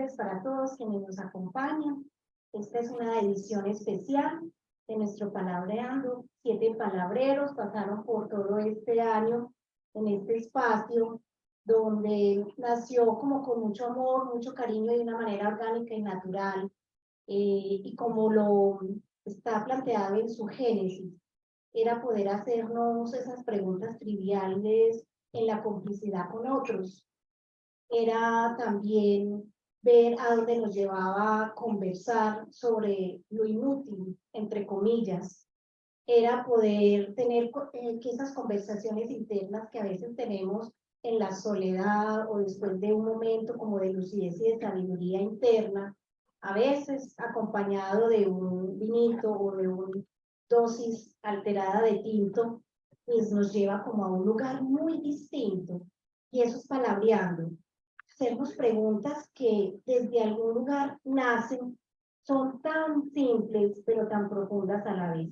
tardes para todos quienes nos acompañan. Esta es una edición especial de nuestro Palabreando. 7 palabreros pasaron por todo este año en este espacio, donde nació como con mucho amor, mucho cariño, de una manera orgánica y natural, y como lo está planteado en su génesis, era poder hacernos esas preguntas triviales en la complicidad con otros. Era también ver a dónde nos llevaba a conversar sobre lo inútil, entre comillas. Era poder tener que esas conversaciones internas que a veces tenemos en la soledad o después de un momento como de lucidez y de sabiduría interna, a veces acompañado de un vinito o de una dosis alterada de tinto, pues nos lleva como a un lugar muy distinto. Y eso es palabreando. Hacernos preguntas que desde algún lugar nacen, son tan simples pero tan profundas a la vez.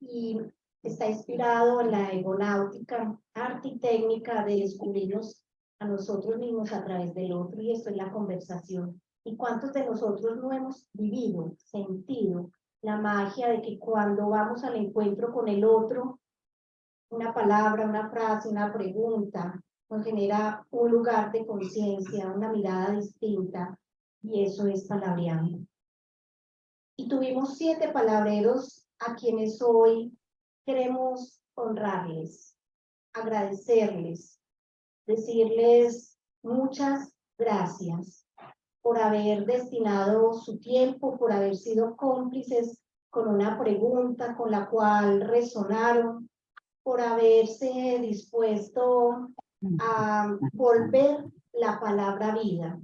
Y está inspirado en la egonáutica, arte y técnica de descubrirnos a nosotros mismos a través del otro, y esto es la conversación. ¿Y cuántos de nosotros no hemos vivido, sentido la magia de que cuando vamos al encuentro con el otro, una palabra, una frase, una pregunta, nos genera un lugar de conciencia, una mirada distinta, y eso es palabreando? Y tuvimos 7 palabreros a quienes hoy queremos honrarles, agradecerles, decirles muchas gracias por haber destinado su tiempo, por haber sido cómplices con una pregunta con la cual resonaron, por haberse dispuesto a volver la palabra vida.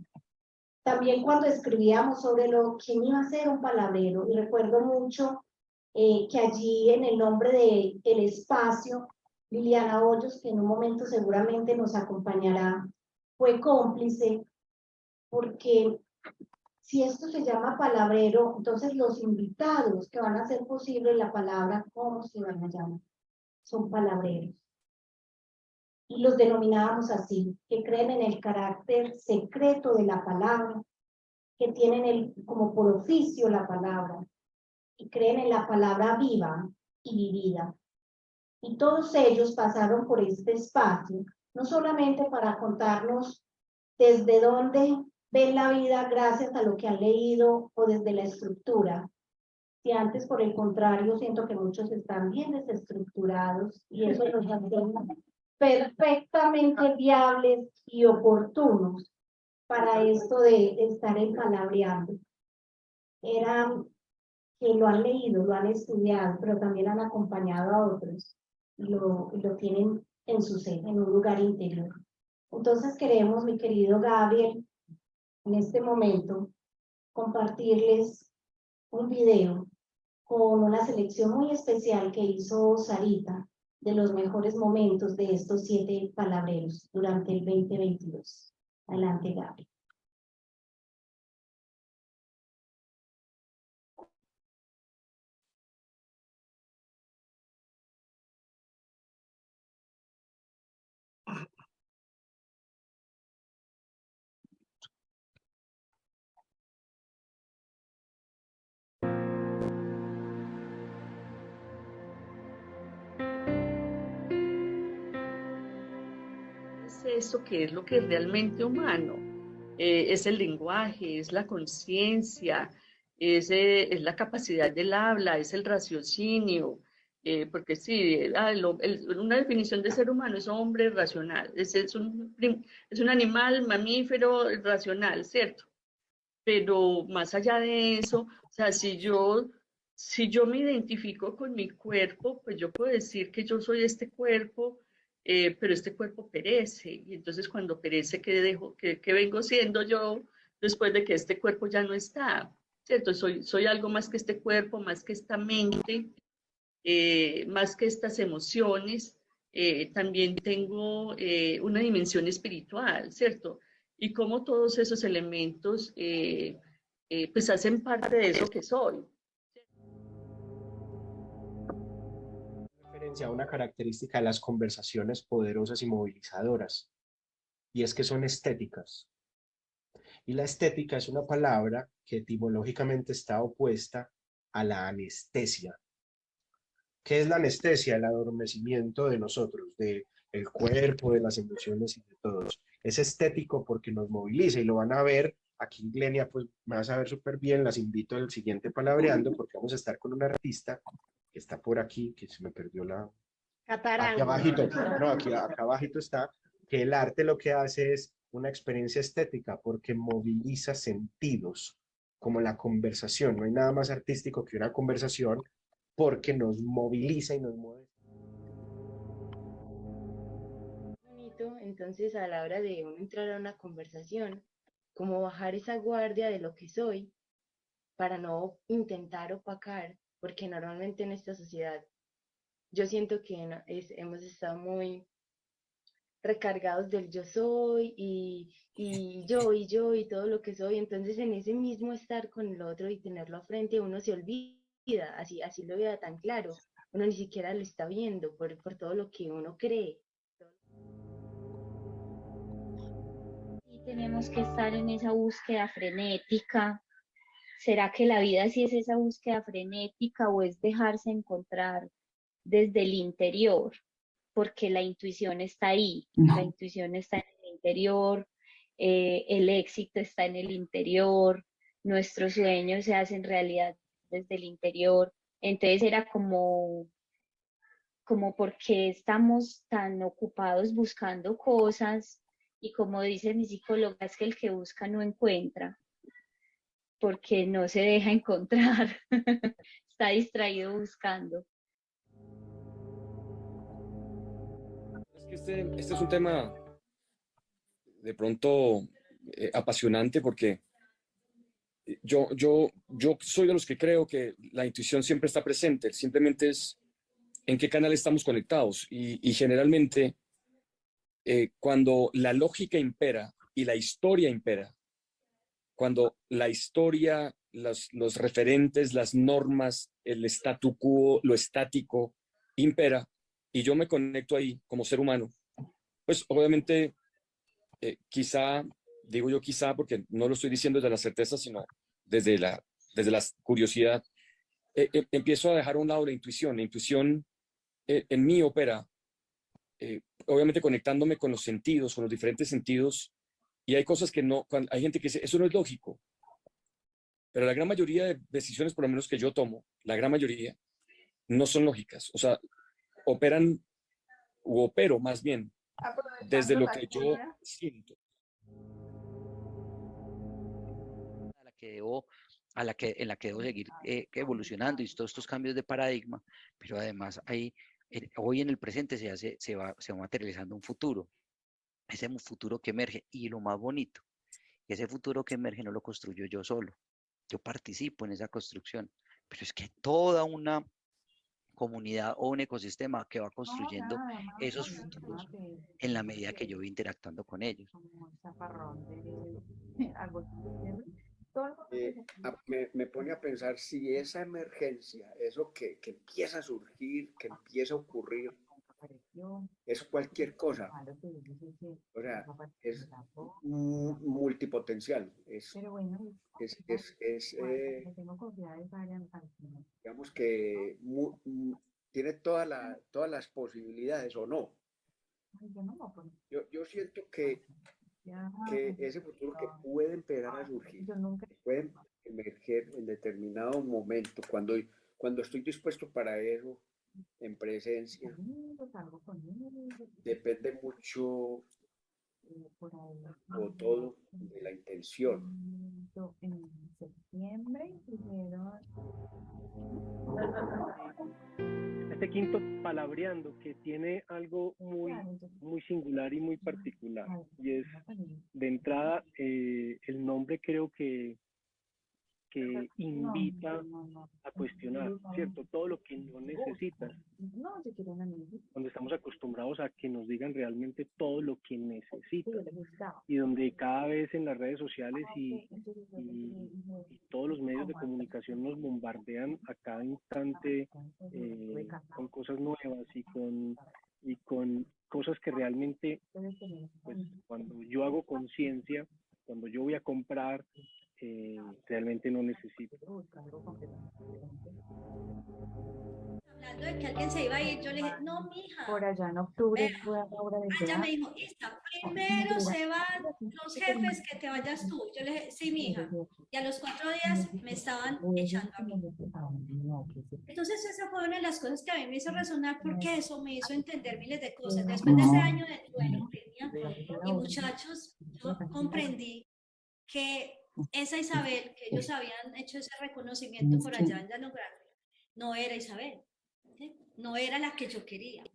También cuando escribíamos sobre lo que iba a ser un palabrero, y recuerdo mucho que allí en el nombre de el espacio, Liliana Hoyos, que en un momento seguramente nos acompañará, fue cómplice, porque si esto se llama palabrero, entonces los invitados que van a hacer posible la palabra, ¿cómo se van a llamar? Son palabreros. Y los denominábamos así, que creen en el carácter secreto de la palabra, que tienen como por oficio la palabra, y creen en la palabra viva y vivida. Y todos ellos pasaron por este espacio, no solamente para contarnos desde dónde ven la vida gracias a lo que han leído o desde la estructura, si antes, por el contrario, siento que muchos están bien desestructurados, y eso los hace perfectamente viables y oportunos para esto de estar empalabreando. Eran que lo han leído, lo han estudiado, pero también han acompañado a otros, y lo tienen en su ser, en un lugar interior. Entonces queremos, mi querido Gabriel, en este momento, compartirles un video con una selección muy especial que hizo Sarita de los mejores momentos de estos 7 palabreros durante el 2022. Adelante, Gabriel. Es eso que es lo que es realmente humano. Es el lenguaje, es la conciencia, es la capacidad del habla, es el raciocinio, porque sí, una definición de ser humano es hombre racional, es un animal mamífero racional, ¿cierto? Pero más allá de eso, o sea, si yo me identifico con mi cuerpo, pues yo puedo decir que yo soy este cuerpo, pero este cuerpo perece, y entonces cuando perece, ¿qué vengo siendo yo después de que este cuerpo ya no está? ¿Cierto? Soy algo más que este cuerpo, más que esta mente, más que estas emociones. También tengo una dimensión espiritual, ¿cierto? Y cómo todos esos elementos pues hacen parte de eso que soy. Referencia a una característica de las conversaciones poderosas y movilizadoras, y es que son estéticas. Y la estética es una palabra que etimológicamente está opuesta a la anestesia. ¿Qué es la anestesia? El adormecimiento de nosotros, de el cuerpo, de las emociones y de todos. Es estético porque nos moviliza y lo van a ver. Aquí, Glenia, pues me vas a ver súper bien. Las invito al siguiente palabreando porque vamos a estar con un artista que está por aquí, que se me perdió la... Aquí Catarango. abajito, no, aquí acá abajito está, que el arte lo que hace es una experiencia estética porque moviliza sentidos, como la conversación. No hay nada más artístico que una conversación porque nos moviliza y nos mueve. Bonito, entonces a la hora de uno entrar a una conversación, como bajar esa guardia de lo que soy para no intentar opacar, porque normalmente en esta sociedad yo siento que hemos estado muy recargados del yo soy y yo y todo lo que soy, entonces en ese mismo estar con el otro y tenerlo a frente, uno se olvida, así lo vea tan claro, uno ni siquiera lo está viendo por todo lo que uno cree. Y tenemos que estar en esa búsqueda frenética. ¿Será que la vida sí es esa búsqueda frenética o es dejarse encontrar desde el interior? Porque la intuición está ahí, la intuición está en el interior, el éxito está en el interior, nuestros sueños se hacen realidad desde el interior. Entonces era como porque estamos tan ocupados buscando cosas y como dice mi psicóloga, es que el que busca no encuentra, porque no se deja encontrar, está distraído buscando. Es que este es un tema de pronto apasionante porque yo soy de los que creo que la intuición siempre está presente, simplemente es en qué canal estamos conectados y generalmente cuando la lógica impera y la historia impera, cuando la historia, los referentes, las normas, el statu quo, lo estático impera y yo me conecto ahí como ser humano, pues obviamente quizá, digo yo quizá porque no lo estoy diciendo desde la certeza, sino desde la curiosidad, empiezo a dejar a un lado la intuición. La intuición en mí opera, obviamente conectándome con los sentidos, con los diferentes sentidos, y hay cosas que no, hay gente que dice, eso no es lógico, pero la gran mayoría de decisiones, por lo menos que yo tomo, la gran mayoría, no son lógicas, o sea, operan, u opero más bien, desde lo que yo siento. En la que debo seguir evolucionando y todos estos cambios de paradigma, pero además hoy en el presente se va materializando un futuro, ese futuro que emerge y lo más bonito, ese futuro que emerge no lo construyo yo solo, yo participo en esa construcción, pero es que toda una comunidad o un ecosistema que va construyendo esos futuros en la medida que yo voy interactuando con ellos. Me pone a pensar si esa emergencia, eso que empieza a surgir, que empieza a ocurrir, es cualquier cosa. O sea, es multipotencial. Digamos que tiene todas las posibilidades o no. Yo siento que ese futuro que puede empezar a surgir, puede emerger en determinado momento, cuando estoy dispuesto para eso, en presencia, depende mucho o todo de la intención. Este quinto palabreando que tiene algo muy singular y muy particular, y es de entrada el nombre creo que invita a cuestionar, ¿cierto? Todo lo que no necesitas. Donde estamos acostumbrados a que nos digan realmente todo lo que necesitas. Y donde cada vez en las redes sociales y todos los medios de comunicación nos bombardean a cada instante con cosas nuevas y con cosas que realmente, pues cuando yo hago conciencia, Cuando yo voy a comprar, realmente no necesito. Hablando de que alguien se iba a ir, yo le dije, no, mija. Por allá en octubre Vea, fue obra de ella me teatro. dijo, Isa, primero se van los jefes que te vayas tú. Yo le dije, sí, mija. Y a los 4 días me estaban echando a mí. Entonces esa fue una de las cosas que a mí me hizo resonar, porque eso me hizo entender miles de cosas. Después de ese año de duelo, y muchachos, yo comprendí que esa Isabel, que ellos habían hecho ese reconocimiento por allá en Llano Grande, no era Isabel, ¿sí? No era la que yo quería,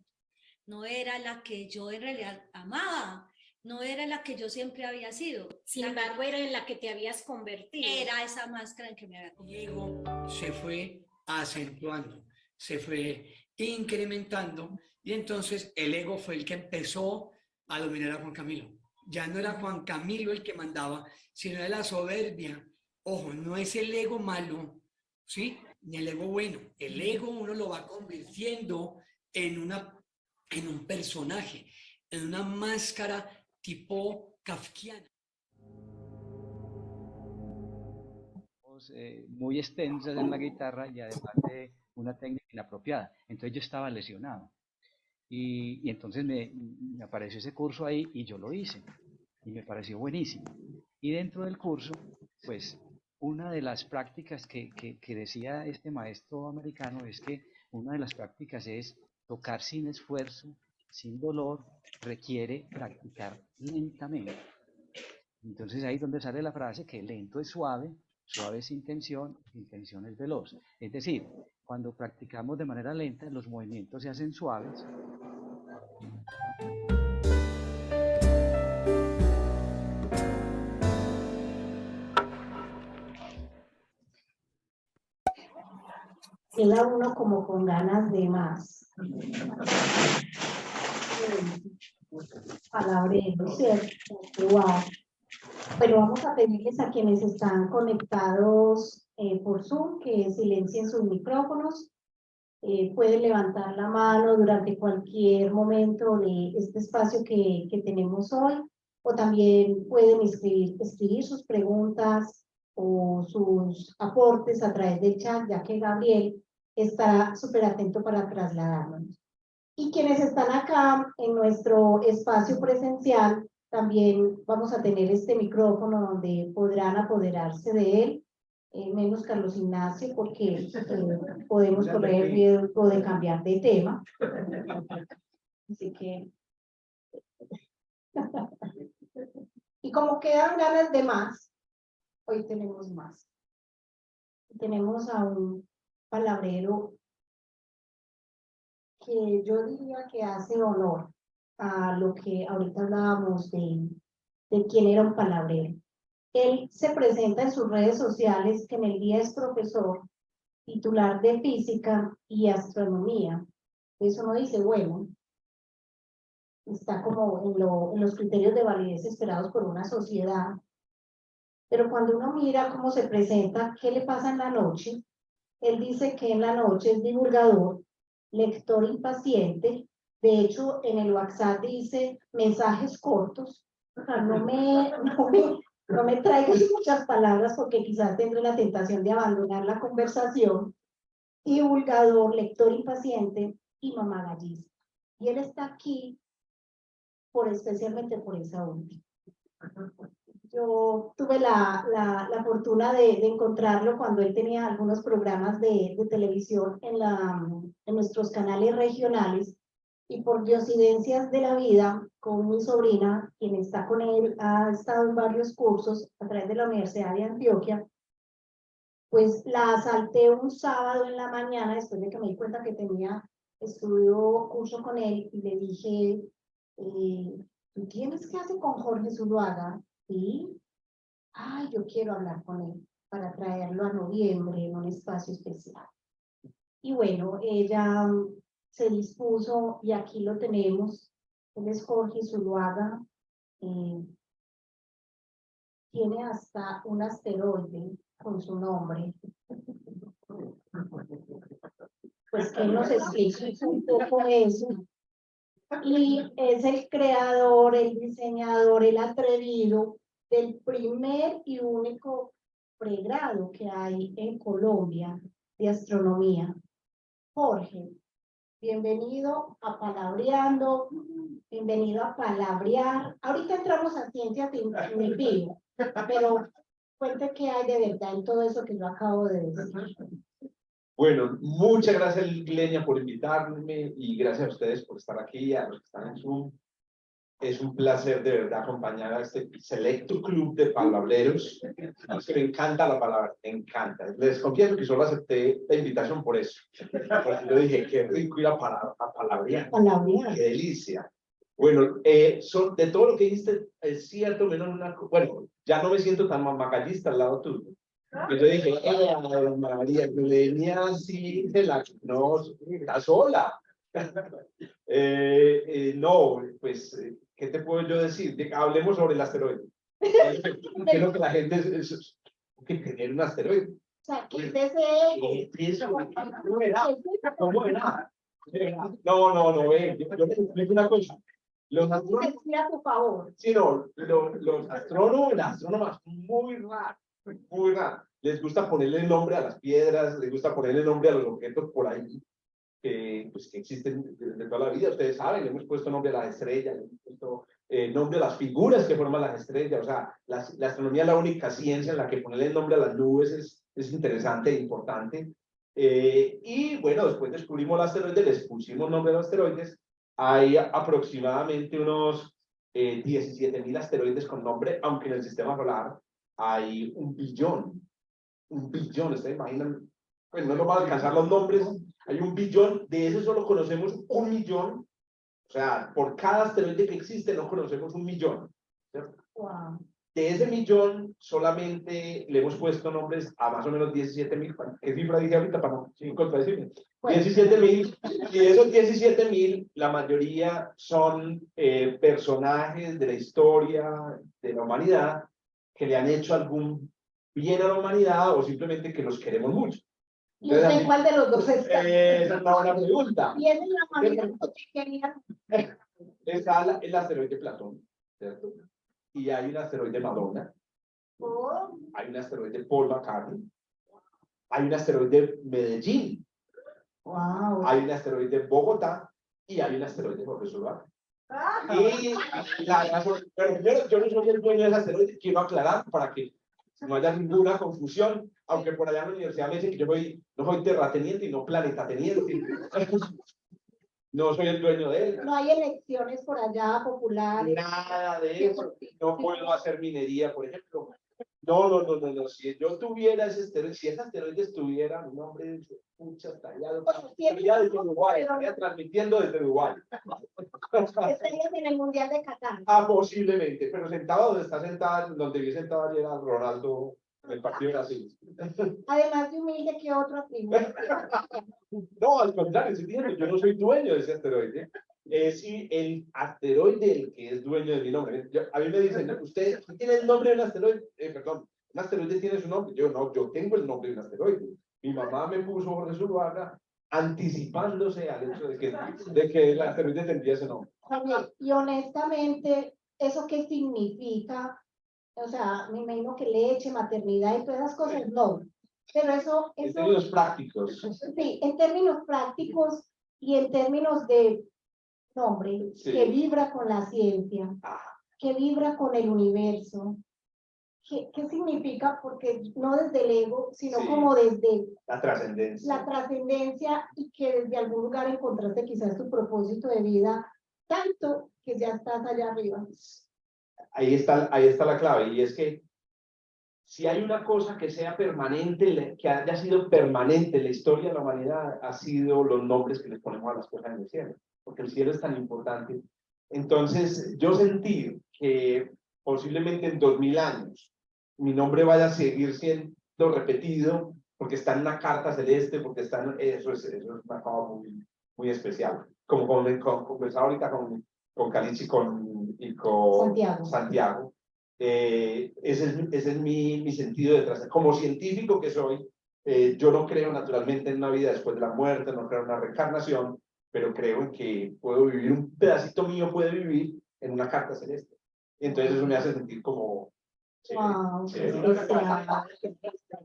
no era la que yo en realidad amaba, no era la que yo siempre había sido. Sin embargo, era en la que te habías convertido. Era esa máscara en que me había convertido. Ego se fue acentuando, se fue incrementando, y entonces el ego fue el que empezó a dominar a Juan Camilo. Ya no era Juan Camilo el que mandaba, sino era la soberbia. Ojo, no es el ego malo, ¿sí? Ni el ego bueno. El ego uno lo va convirtiendo en un personaje, en una máscara tipo kafkiana. Muy extensas en la guitarra y además de una técnica inapropiada. Entonces yo estaba lesionado. Y entonces me apareció ese curso ahí y yo lo hice. Y me pareció buenísimo. Y dentro del curso, pues, una de las prácticas que decía este maestro americano es que una de las prácticas es tocar sin esfuerzo, sin dolor, requiere practicar lentamente. Entonces ahí es donde sale la frase que lento es suave, suave es intención, intención es veloz. Es decir, cuando practicamos de manera lenta, los movimientos se hacen suaves. Queda uno como con ganas de más. Palabrero, ¿cierto? Wow. Pero vamos a pedirles a quienes están conectados por Zoom que silencien sus micrófonos. Pueden levantar la mano durante cualquier momento de este espacio que tenemos hoy, o también pueden escribir sus preguntas o sus aportes a través del chat, ya que Gabriel está súper atento para trasladarnos. Y quienes están acá en nuestro espacio presencial, también vamos a tener este micrófono donde podrán apoderarse de él, menos Carlos Ignacio, porque podemos correr el riesgo de cambiar de tema. Así que... Y como quedan ganas de más, hoy tenemos más. Tenemos a un palabrero que yo diría que hace honor a lo que ahorita hablábamos de quién era un palabrero. Él se presenta en sus redes sociales que en el día es profesor titular de física y astronomía. Eso no dice bueno. Está como en los criterios de validez esperados por una sociedad. Pero cuando uno mira cómo se presenta, qué le pasa en la noche, él dice que en la noche es divulgador, lector impaciente. De hecho, en el WhatsApp dice mensajes cortos. O sea, no me traigas muchas palabras porque quizás tendré la tentación de abandonar la conversación. Divulgador, lector impaciente y mamá gallista. Y él está aquí especialmente por esa última. Yo tuve la fortuna de encontrarlo cuando él tenía algunos programas de televisión en nuestros canales regionales, y por diosidencias de la vida, con mi sobrina, quien está con él, ha estado en varios cursos a través de la Universidad de Antioquia, pues la asalté un sábado en la mañana, después de que me di cuenta que tenía curso con él, y le dije, ¿tú tienes clase con Jorge Zuluaga? Sí. Ay, yo quiero hablar con él para traerlo a noviembre en un espacio especial. Y bueno, ella se dispuso y aquí lo tenemos. Él es Jorge Zuluaga. Tiene hasta un asteroide con su nombre. Pues que nos explique un poco eso. Y es el creador, el diseñador, el atrevido del primer y único pregrado que hay en Colombia de astronomía. Jorge, bienvenido a Palabreando, bienvenido a Palabrear. Ahorita entramos a ciencias sin fin, pero cuente qué hay de verdad en todo eso que yo acabo de decir. Bueno, muchas gracias, Lenia, por invitarme y gracias a ustedes por estar aquí, a los que están en Zoom. Es un placer de verdad acompañar a este selecto club de palabreros. Es que me encanta la palabra, me encanta. Les confieso que solo acepté la invitación por eso. Porque yo dije, qué rico ir a palabrear. Palabrear. Qué delicia. Bueno, de todo lo que dijiste es cierto, menos una... Bueno, ya no me siento tan mamacallista al lado tuyo. Yo dije, María, que venía así, no, está sola. No, pues, ¿qué te puedo yo decir? Hablemos sobre el asteroide. Creo que la gente es que tener un asteroide. O sea, ¿qué es ese ego? ¿Cómo era? No, yo les explico una cosa. Los astrónomos, a tu favor. sí, no, los astrónomos, las astrónomas, muy raro, les gusta ponerle nombre a las piedras, les gusta ponerle nombre a los objetos por ahí, pues, que existen desde toda la vida. Ustedes saben, le hemos puesto nombre a las estrellas, le hemos puesto nombre a las figuras que forman las estrellas. O sea, la astronomía es la única ciencia en la que ponerle nombre a las nubes es interesante e importante. Y bueno, después descubrimos los asteroides, les pusimos nombre a los asteroides. Hay aproximadamente unos 17.000 asteroides con nombre, aunque en el sistema solar hay 1 billón. 1 billón, ¿ustedes imaginan? Pues no nos van a alcanzar los nombres. Hay 1 billón, de ese solo conocemos 1 millón. O sea, por cada asteroide que existe no conocemos 1 millón. ¿Cierto? Wow. De ese millón solamente le hemos puesto nombres a más o menos 17.000. ¿Qué cifra dije ahorita para no contradecirme? 17.000. Y de esos 17.000, la mayoría son personajes de la historia de la humanidad que le han hecho algún bien a la humanidad o simplemente que los queremos mucho. ¿Y usted cuál de los dos está? Esa es una buena pregunta. Y esa es la manera que quería. Está el asteroide Platón, ¿cierto? Y hay un asteroide Madonna. Oh. Hay un asteroide Paul McCartney. Hay un asteroide Medellín. Wow. Hay un asteroide Bogotá. Y hay un asteroide Jorge Zuluaga. Y pero primero, yo no soy el dueño del asteroide, quiero aclarar para que no haya ninguna confusión, aunque por allá en la universidad me dicen que yo no soy terrateniente y no planetateniente. No soy el dueño de él. No hay elecciones por allá populares. Nada de eso. No puedo hacer minería, por ejemplo. No. Si yo tuviera ese asteroide, si ese asteroide estuviera, mi nombre es mucha tallado. Estaría desde Uruguay, estaría transmitiendo desde Uruguay. Estarías en el Mundial de Qatar. Posiblemente, pero sentado donde está sentada, donde vi sentado ayer a Ronaldo del partido de Brasil. Además de humilde, ¿qué otro atributo? No, al contrario, yo no soy dueño de ese asteroide. Es el asteroide el que es dueño de mi nombre. A mí me dicen, ¿usted tiene el nombre de un asteroide? Perdón, ¿un asteroide tiene su nombre? Yo no, yo tengo el nombre de un asteroide. Mi mamá me puso Jorge Zuluaga anticipándose al hecho de que el asteroide tendría ese nombre. Y honestamente, ¿eso qué significa? O sea, me imagino que leche, maternidad y todas esas cosas, no. Pero eso... En términos prácticos. Sí, en términos prácticos y en términos de nombre, sí, que vibra con la ciencia, que vibra con el universo. ¿Qué significa? Porque no desde el ego, sino sí, como desde la trascendencia. La trascendencia y que desde algún lugar encontraste quizás tu propósito de vida, tanto que ya estás allá arriba. Ahí está la clave, y es que si hay una cosa que sea permanente, que haya sido permanente en la historia de la humanidad, ha sido los nombres que les ponemos a las cosas en el cielo, porque el cielo es tan importante. Entonces, yo sentí que posiblemente en 2000 años mi nombre vaya a seguir siendo repetido, porque está en una carta celeste, porque está en, eso es una cosa muy especial. Como conversaba ahorita con Calici y con Santiago. Ese es mi sentido de trascendencia. Como científico que soy, yo no creo naturalmente en una vida después de la muerte, no creo en una reencarnación, pero creo en que puedo vivir, un pedacito mío puede vivir en una carta celeste. Entonces eso me hace sentir como Wow, Sí.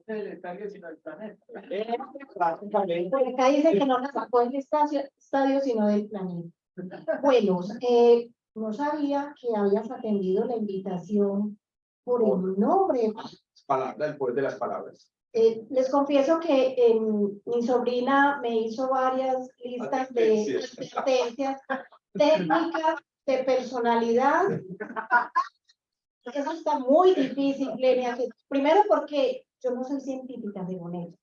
qué especial. Prácticamente. Por acá dice que no la sacó del estadio, sino del planeta. Bueno, no sabía que habías atendido la invitación por el nombre. Palabra, el poder de las palabras. Les confieso que mi sobrina me hizo varias listas de advertencias técnicas, de personalidad. Eso está muy difícil, Lenia. Primero porque yo no soy científica, digo eso.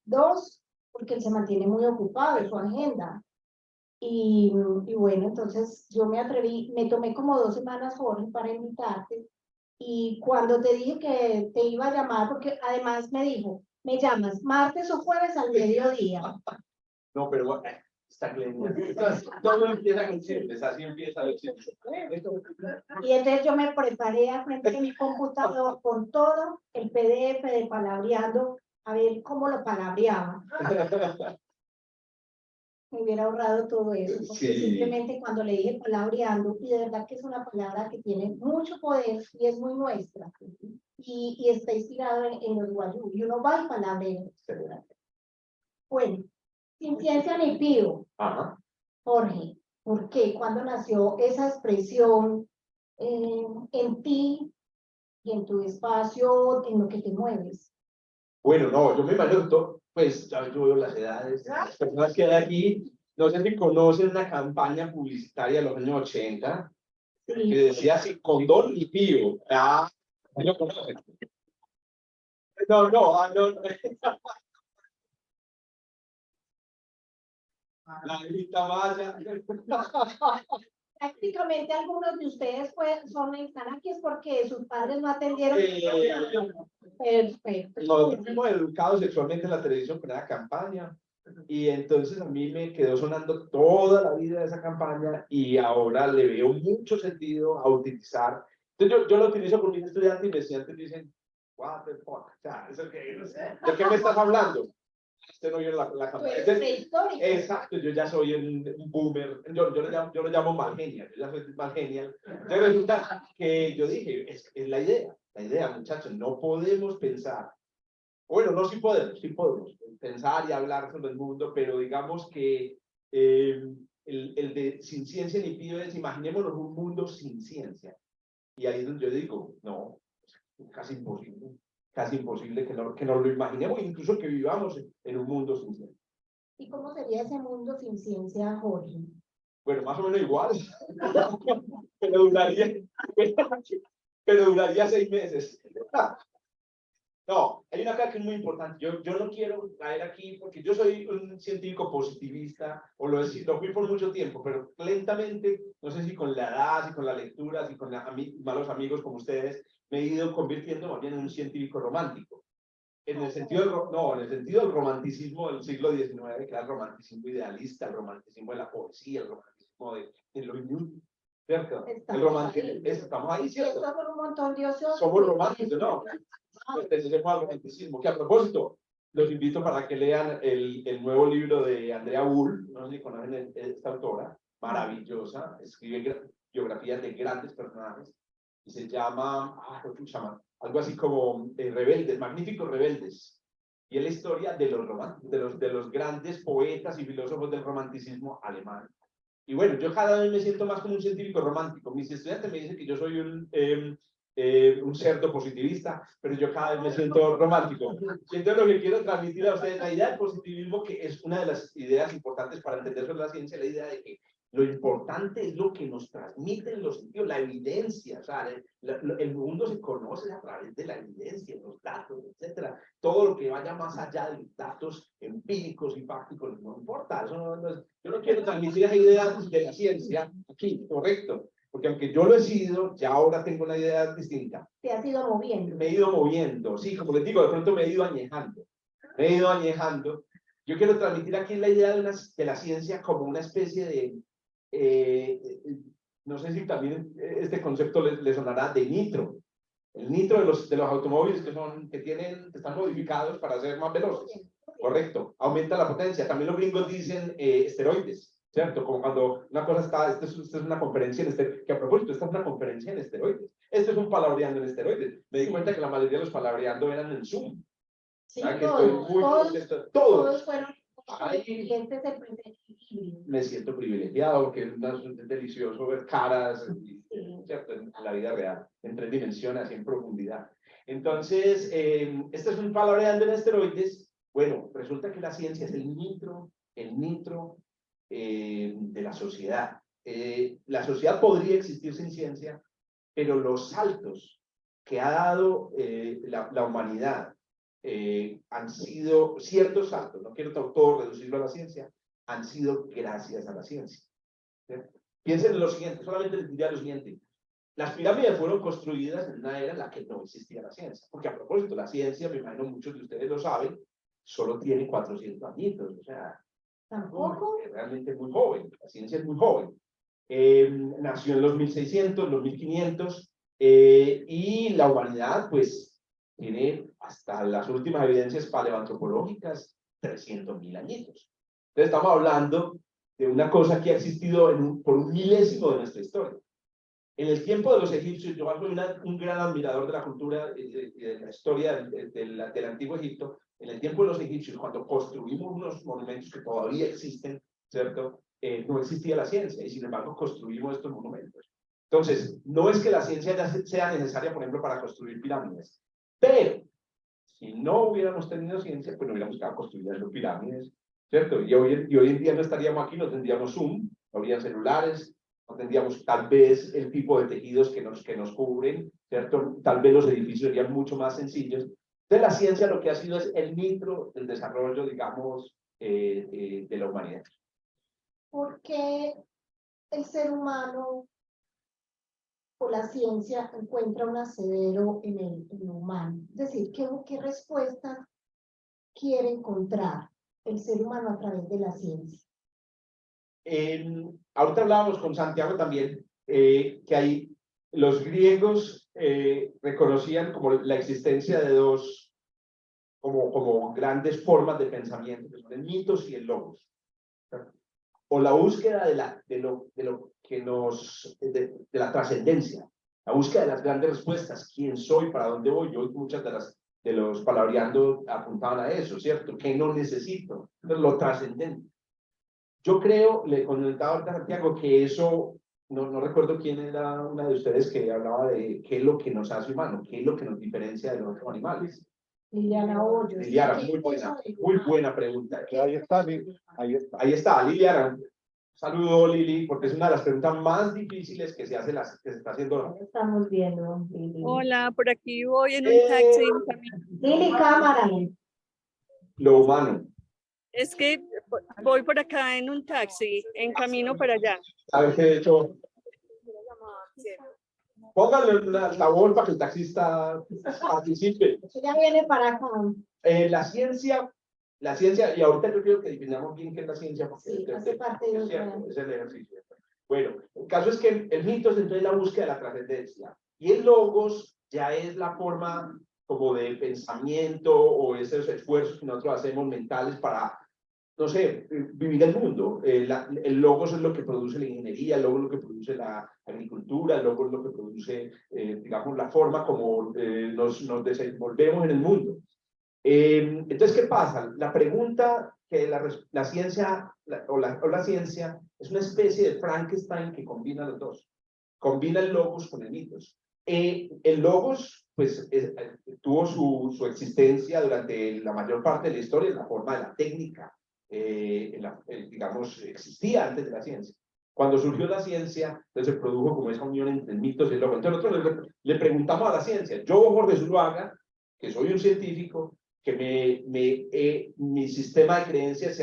Dos, porque él se mantiene muy ocupado en su agenda. Y bueno, entonces yo me atreví, me tomé como 2 semanas, Jorge, para invitarte. Y cuando te dije que te iba a llamar, porque además me dijo, me llamas martes o jueves al mediodía. No, pero está Glenia. Todo empieza con chismes, así empieza el chisme. Y entonces yo me preparé a frente de mi computador con todo el PDF de Palabreando, a ver cómo lo palabreaba. Me hubiera ahorrado todo eso, porque simplemente cuando le dije palabreando, y de verdad que es una palabra que tiene mucho poder y es muy nuestra, y está inspirado en los guayú, y uno va y palabrea. Bueno, sin ciencia ni pío. Jorge, ¿por qué? ¿Cuándo nació esa expresión en ti y en tu espacio, en lo que te mueves? Bueno, no, yo me imagino, pues ya yo veo las edades, las personas que hay aquí, no sé si conocen una campaña publicitaria de los años 80, que decía así, condón y pío. Ah, ¿sí lo conocen? No, no, no. La grita vaya. Prácticamente algunos de ustedes están aquí es porque sus padres no atendieron. Perfecto. Nosotros fuimos educados sexualmente en la televisión con esa campaña y entonces a mí me quedó sonando toda la vida esa campaña y ahora le veo mucho sentido a utilizar. Entonces yo lo utilizo con mis estudiantes y mis estudiantes dicen, what the fuck, o sea, ¿eso qué? ¿De qué me estás hablando? Usted no vio la campaña. Exacto, yo ya soy un boomer, yo lo llamo malgenial, yo ya soy malgenial. Entonces resulta que yo dije, es la idea, muchachos, no podemos pensar, bueno, no, sí podemos pensar y hablar sobre el mundo, pero digamos que el de sin ciencia ni pío es, imaginémonos un mundo sin ciencia. Y ahí es donde yo digo, no, casi imposible que no lo imaginemos, incluso que vivamos en un mundo sin ciencia. ¿Y cómo sería ese mundo sin ciencia, Jorge? Bueno, más o menos igual, pero duraría 6 meses. No, hay una cosa que es muy importante. Yo no quiero traer aquí, porque yo soy un científico positivista, o lo fui por mucho tiempo, pero lentamente, no sé si con la edad, si con la lectura, si con malos amigos como ustedes, me he ido convirtiendo más bien en un científico romántico. En el sentido del romanticismo del siglo XIX, que era el romanticismo idealista, el romanticismo de la poesía, el romanticismo de lo inútil, ¿cierto? Estamos ahí, ¿cierto? Somos un montón de ociosos. Somos románticos, ¿no? Pertenecemos al romanticismo, que a propósito, los invito para que lean el nuevo libro de Andrea Bull, no sé si conocen esta autora, maravillosa, escribe biografías de grandes personajes, y se llama, algo así como Rebeldes, Magníficos Rebeldes, y es la historia de los grandes poetas y filósofos del romanticismo alemán. Y bueno, yo cada vez me siento más como un científico romántico. Mis estudiantes me dicen que yo soy un cerdo positivista, pero yo cada vez me siento romántico. Y entonces lo que quiero transmitir a ustedes, la idea del positivismo, que es una de las ideas importantes para entender sobre la ciencia, la idea de que lo importante es lo que nos transmiten los sentidos, la evidencia, o sea, el mundo se conoce a través de la evidencia, los datos, etcétera. Todo lo que vaya más allá de los datos empíricos y fácticos no importa. Yo no quiero transmitir esa idea de la ciencia aquí, correcto. Porque aunque yo lo he sido, ya ahora tengo una idea distinta. Te has ido moviendo. Me he ido moviendo, sí, como les digo, de pronto me he ido añejando. Yo quiero transmitir aquí la idea de la ciencia como una especie de, no sé si también este concepto le sonará, de nitro. El nitro de los automóviles que están modificados para ser más veloces. Correcto, aumenta la potencia. También los gringos dicen esteroides. ¿Cierto? Como cuando una cosa esta es una conferencia que a propósito, esta es una conferencia en esteroides. Esto es un palabreando en esteroides. Me di cuenta que la mayoría de los palabreando eran en Zoom. Sí, Que estoy muy contento. Todos fueron clientes del presente. Me siento privilegiado porque es delicioso ver caras, ¿cierto? En la vida real, en 3 dimensiones, en profundidad. Entonces, este es un palabreando en esteroides. Bueno, resulta que la ciencia es el nitro de la sociedad. La sociedad podría existir sin ciencia, pero los saltos que ha dado la humanidad han sido ciertos saltos, no quiero todo reducirlo a la ciencia, han sido gracias a la ciencia. ¿Cierto? Piensen en lo siguiente, solamente les diría lo siguiente. Las pirámides fueron construidas en una era en la que no existía la ciencia, porque a propósito, la ciencia, me imagino muchos de ustedes lo saben, solo tiene 400 añitos, o sea, tampoco es realmente muy joven, la ciencia es muy joven. Nació en los 1600, los 1500, y la humanidad, pues, tiene hasta las últimas evidencias paleoantropológicas 300.000 añitos. Entonces estamos hablando de una cosa que ha existido por un milésimo de nuestra historia. En el tiempo de los egipcios, yo soy un gran admirador de la cultura y de la historia del antiguo Egipto. En el tiempo de los egipcios, cuando construimos unos monumentos que todavía existen, ¿cierto? No existía la ciencia y sin embargo construimos estos monumentos. Entonces, no es que la ciencia sea necesaria, por ejemplo, para construir pirámides, pero si no hubiéramos tenido ciencia, pues no hubiéramos estado construyendo pirámides, ¿cierto? Y hoy en día no estaríamos aquí, no tendríamos Zoom, no habría celulares, no tendríamos tal vez el tipo de tejidos que nos cubren, ¿cierto? Tal vez los edificios serían mucho más sencillos. Entonces la ciencia lo que ha sido es el nitro del desarrollo, digamos, de la humanidad. ¿Por qué el ser humano o la ciencia encuentra un asidero en lo humano? Es decir, ¿qué respuesta quiere encontrar el ser humano a través de la ciencia? Ahorita hablábamos con Santiago también, que los griegos reconocían como la existencia de dos como grandes formas de pensamiento, que son el mitos y el logos. O la búsqueda de la trascendencia, la búsqueda de las grandes respuestas, quién soy, para dónde voy. Yo muchas de los palabreando apuntaban a eso, ¿cierto? ¿Qué no necesito? Entonces, lo trascendente. Yo creo, le comentaba ahorita a Santiago, que eso, no recuerdo quién era una de ustedes que hablaba de qué es lo que nos hace humanos, qué es lo que nos diferencia de los otros animales. Liliana Hoyos. Liliana, muy buena pregunta. Ahí está, Liliana. Saludo, Lili, porque es una de las preguntas más difíciles que se está haciendo. Estamos viendo, Lili. Hola, por aquí voy en un taxi en camino. Lili, cámara. Lo humano. Es que voy por acá en un taxi, en camino para allá. ¿Sabes qué? De hecho, pónganle la voz para que el taxista participe. Ya viene para acá. La ciencia, y ahorita yo creo que definamos bien qué es la ciencia, porque sí, hace parte de es el ejercicio. Bueno, el caso es que el mito es entonces la búsqueda de la trascendencia, y el logos ya es la forma como de pensamiento o esos esfuerzos que nosotros hacemos mentales para, no sé, vivir el mundo. El logos es lo que produce la ingeniería, el logos es lo que produce la agricultura, el logos es lo que produce, digamos, la forma como nos desenvolvemos en el mundo. Entonces, ¿qué pasa? La pregunta que la ciencia, o la ciencia, es una especie de Frankenstein que combina los dos. Combina el logos con el mitos. El logos, pues, tuvo su existencia durante la mayor parte de la historia en la forma de la técnica. Digamos, existía antes de la ciencia. Cuando surgió la ciencia, entonces se produjo como esa unión entre el mitos y el logos. Entonces nosotros le preguntamos a la ciencia, yo, Jorge Zuluaga, que soy un científico, que mi sistema de creencias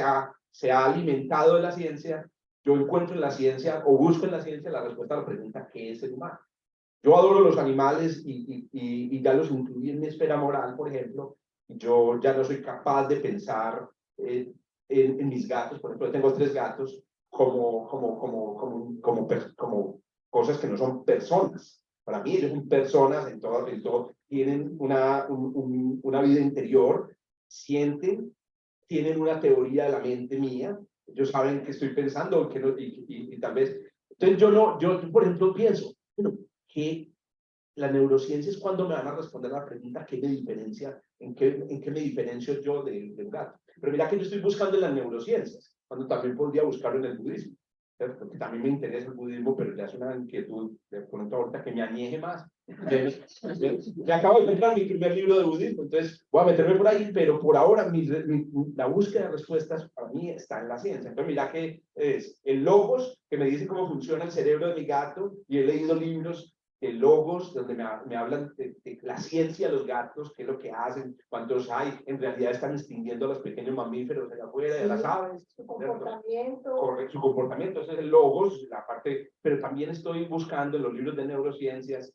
se ha alimentado de la ciencia, yo encuentro en la ciencia, o busco en la ciencia la respuesta a la pregunta, ¿qué es el humano? Yo adoro los animales y ya los incluí en mi esfera moral, por ejemplo. Yo ya no soy capaz de pensar en mis gatos, por ejemplo, tengo 3 gatos, como cosas que no son personas. Para mí ellos son personas en todo, tienen una vida interior, sienten, tienen una teoría de la mente mía, ellos saben que estoy pensando que no, y tal vez. Entonces yo por ejemplo pienso, bueno, ¿qué la neurociencia es cuando me van a responder la pregunta ¿qué me diferencia? ¿En qué me diferencio yo de un gato? Pero mira que yo estoy buscando en las neurociencias, cuando también podría buscarlo en el budismo, ¿cierto? Porque también me interesa el budismo, pero ya es una inquietud de pronto ahorita que me añeje más. Ya acabo de encontrar mi primer libro de budismo, entonces voy a meterme por ahí, pero por ahora la búsqueda de respuestas para mí está en la ciencia. Entonces mira que es el logos, que me dice cómo funciona el cerebro de mi gato, y he leído libros de logos, donde me hablan de la ciencia de los gatos, qué es lo que hacen, cuántos hay, en realidad están extinguiendo a los pequeños mamíferos allá afuera, de las aves. Su comportamiento. Correcto, su comportamiento, ese es el logos, la parte, pero también estoy buscando en los libros de neurociencias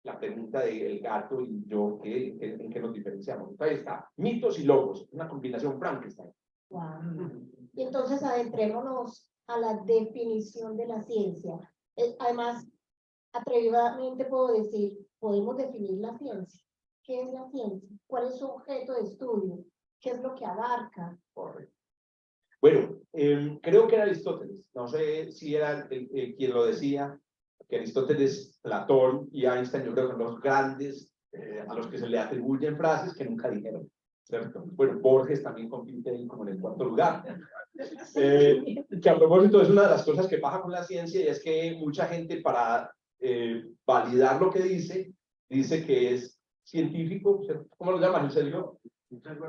la pregunta del gato y yo, ¿en qué nos diferenciamos? Ahí está, mitos y logos, una combinación Frankenstein. Wow. Y entonces adentrémonos a la definición de la ciencia. Además, atrevidamente puedo decir, podemos definir la ciencia. ¿Qué es la ciencia? ¿Cuál es su objeto de estudio? ¿Qué es lo que abarca? Correcto. Bueno, creo que era Aristóteles, no sé si era quien lo decía, que Aristóteles, Platón y Einstein, yo creo que son los grandes a los que se le atribuyen frases que nunca dijeron, ¿cierto? Bueno, Borges también compite ahí como en el cuarto lugar. Que a propósito es una de las cosas que pasa con la ciencia y es que mucha gente para validar lo que dice que es científico, ¿cómo lo llaman? ¿El sesgo?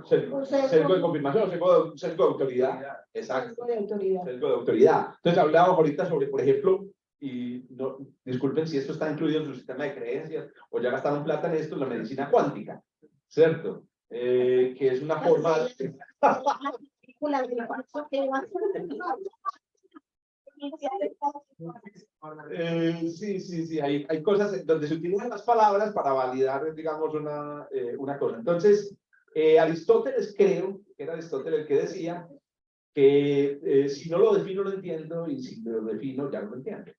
Sesgo de confirmación, sesgo de autoridad. Exacto. Sesgo de autoridad. Sesgo de autoridad. Entonces hablábamos ahorita sobre, por ejemplo, y no, disculpen si esto está incluido en su sistema de creencias o ya gastaron plata en esto, la medicina cuántica, ¿cierto? Que es una forma... Sí, hay cosas donde se utilizan las palabras para validar, digamos, una cosa. Entonces, Aristóteles, creo que era Aristóteles el que decía que si no lo defino, lo entiendo, y si lo defino, ya no lo entiendo.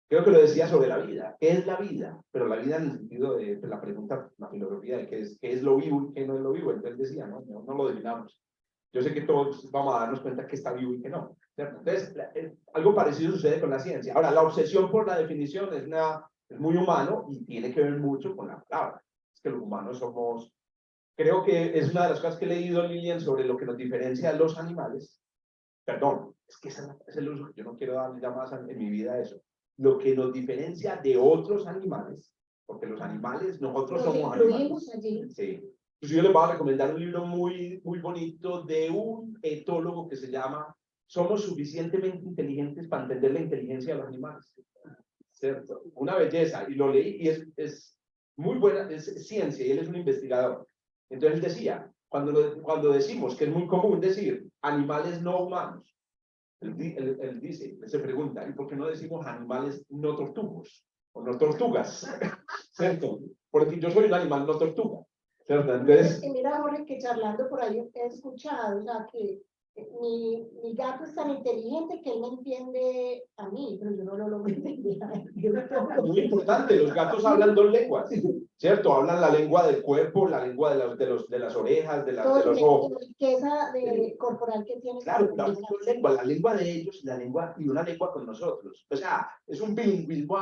Creo que lo decía sobre la vida. ¿Qué es la vida? Pero la vida en el sentido de la pregunta, la filosofía de qué es lo vivo y qué no es lo vivo. Entonces decía, no lo definamos. Yo sé que todos vamos a darnos cuenta que está vivo y que no, ¿cierto? Entonces, algo parecido sucede con la ciencia. Ahora, la obsesión por la definición es muy humano y tiene que ver mucho con la palabra. Es que los humanos somos... Creo que es una de las cosas que he leído, Lilian, sobre lo que nos diferencia de los animales. Perdón, es que ese es el uso que yo no quiero dar ya más en mi vida a eso. Lo que nos diferencia de otros animales, porque los animales, nosotros somos animales. Allí. Sí. Pues yo les voy a recomendar un libro muy, muy bonito de un etólogo que se llama Somos suficientemente inteligentes para entender la inteligencia de los animales. ¿Cierto? Una belleza. Y lo leí y es muy buena, es ciencia y él es un investigador. Entonces él decía, cuando decimos que es muy común decir animales no humanos, él dice, él se pregunta, ¿y por qué no decimos animales no tortugos? O no tortugas, ¿cierto? Porque yo soy un animal no tortuga, ¿cierto? Entonces... Mira, Jorge, que charlando por ahí he escuchado, o sea, que mi gato es tan inteligente que él me entiende a mí, pero yo no lo logro entender. Muy importante, los gatos hablan dos lenguas, ¿cierto? Hablan la lengua del cuerpo, la lengua de las orejas, de los ojos. Que esa corporal que tiene. Claro, la lengua de ellos y una lengua con nosotros. O sea, es un bilingüismo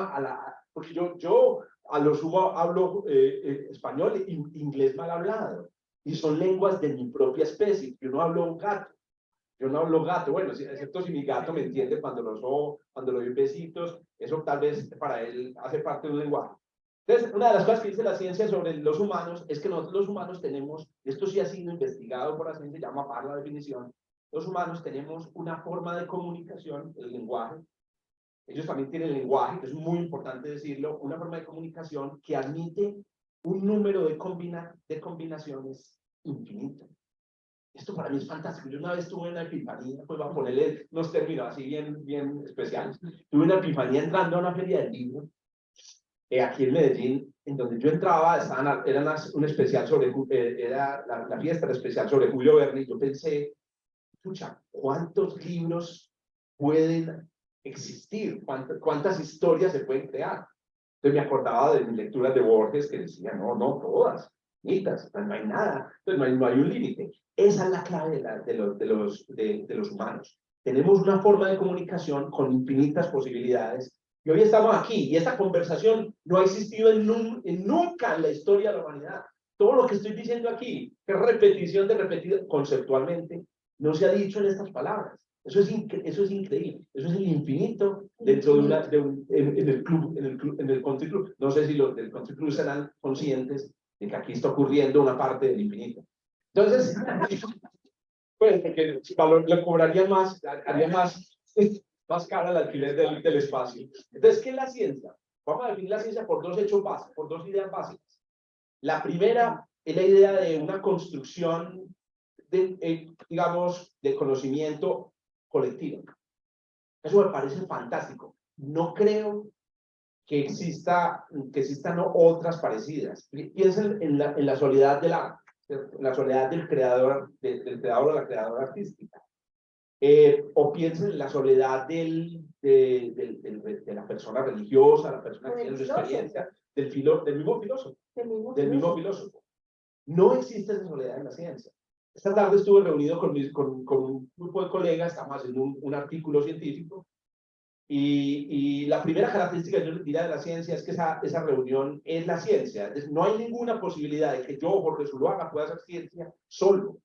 porque yo a lo sumo hablo español e inglés mal hablado. Y son lenguas de mi propia especie. Yo no hablo gato. Yo no hablo gato, bueno, excepto si mi gato me entiende cuando le doy besitos, eso tal vez para él hace parte de un lenguaje. Entonces, una de las cosas que dice la ciencia sobre los humanos es que nosotros los humanos tenemos, esto sí ha sido investigado por la ciencia, llama para la definición, los humanos tenemos una forma de comunicación, el lenguaje, ellos también tienen lenguaje, que es muy importante decirlo, una forma de comunicación que admite un número de combinaciones infinito. Esto para mí es fantástico. Yo una vez tuve una epifanía, pues voy a ponerle unos términos así bien especiales. Tuve una epifanía entrando a una feria del libro, aquí en Medellín, en donde yo entraba, era un especial sobre, la fiesta era especial sobre Julio Verne, y yo pensé, escucha, ¿cuántos libros pueden existir? ¿Cuántas historias se pueden crear? Entonces me acordaba de mis lecturas de Borges que decía, no, todas, nitas, no hay nada, entonces no hay un límite. Esa es la clave de los humanos. Tenemos una forma de comunicación con infinitas posibilidades Y hoy estamos aquí, y esta conversación no ha existido nunca en la historia de la humanidad. Todo lo que estoy diciendo aquí, que es repetición de repetido conceptualmente, no se ha dicho en estas palabras. Eso es increíble, eso es el infinito dentro en el country club. No sé si los del country club serán conscientes de que aquí está ocurriendo una parte del infinito. Entonces, pues, porque le cobraría más, haría más cara el alquiler del espacio. Entonces, ¿qué es la ciencia? Vamos a definir la ciencia por dos hechos básicos, por dos ideas básicas. La primera es la idea de una construcción, digamos, de conocimiento colectivo. Eso me parece fantástico. No creo que existan otras parecidas. Piensen en la soledad del creador, del creador o la creadora artística. O piensen en la soledad de la persona religiosa, la persona que tiene su experiencia, del mismo filósofo. No existe esa soledad en la ciencia. Esta tarde estuve reunido con un grupo de colegas, estamos haciendo un artículo científico, y la primera característica que yo les diría de la ciencia es que esa reunión es la ciencia. No hay ninguna posibilidad de que yo, Jorge Zuluaga, pueda hacer ciencia solo.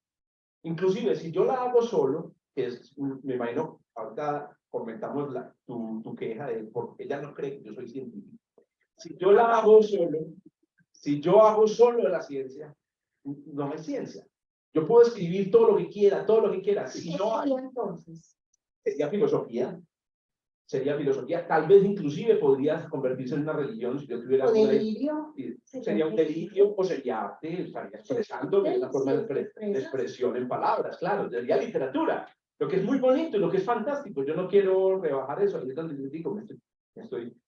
Inclusive, si yo la hago solo, que es, me imagino, ahorita comentamos tu queja de porque ella no cree que yo soy científico. Si yo la hago solo, si yo hago solo la ciencia, no es ciencia. Yo puedo escribir todo lo que quiera, Si no hay, entonces, sería filosofía. Tal vez inclusive podría convertirse en una religión si yo tuviera delirio. Sería un delirio o sería arte, estaría expresando de una forma de expresión en palabras, claro, sería literatura, lo que es muy bonito y lo que es fantástico. Yo no quiero rebajar eso, ahí es donde les digo,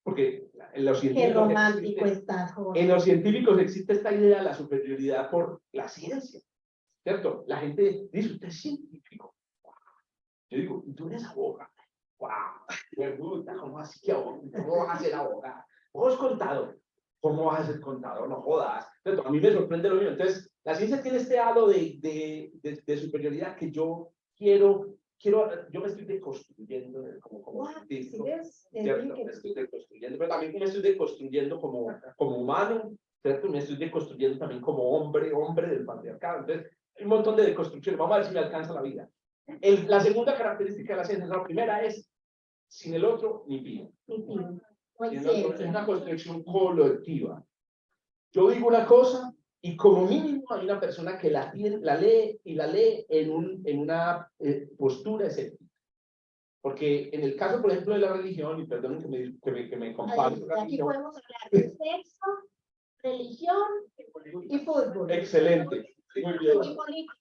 porque en los científicos, qué romántico estás, Jorge. En los científicos existe esta idea de la superioridad por la ciencia, ¿cierto? La gente dice, usted es científico. Yo digo, tú eres abogado. ¡Wow! ¿Cómo así que abogado? ¿Cómo vas a ser abogado? ¿Vos contador? ¿Cómo vas a ser contador? No jodas. Entonces, a mí me sorprende lo mismo. Entonces, la ciencia tiene este halo de superioridad que yo me estoy deconstruyendo como científico, ¿cierto? Me estoy deconstruyendo, pero también me estoy deconstruyendo como humano, ¿cierto? Me estoy deconstruyendo también como hombre del patriarcado. Entonces, hay un montón de deconstrucciones. Vamos a ver si me alcanza la vida. La segunda característica de la ciencia, la primera es, sin el otro, ni pío. Es una construcción colectiva. Yo digo una cosa y como mínimo hay una persona que la lee en una postura escéptica. Porque en el caso, por ejemplo, de la religión, y perdonen que me comparo. Aquí podemos hablar de sexo, religión y fútbol. Excelente. Muy bien. Y política.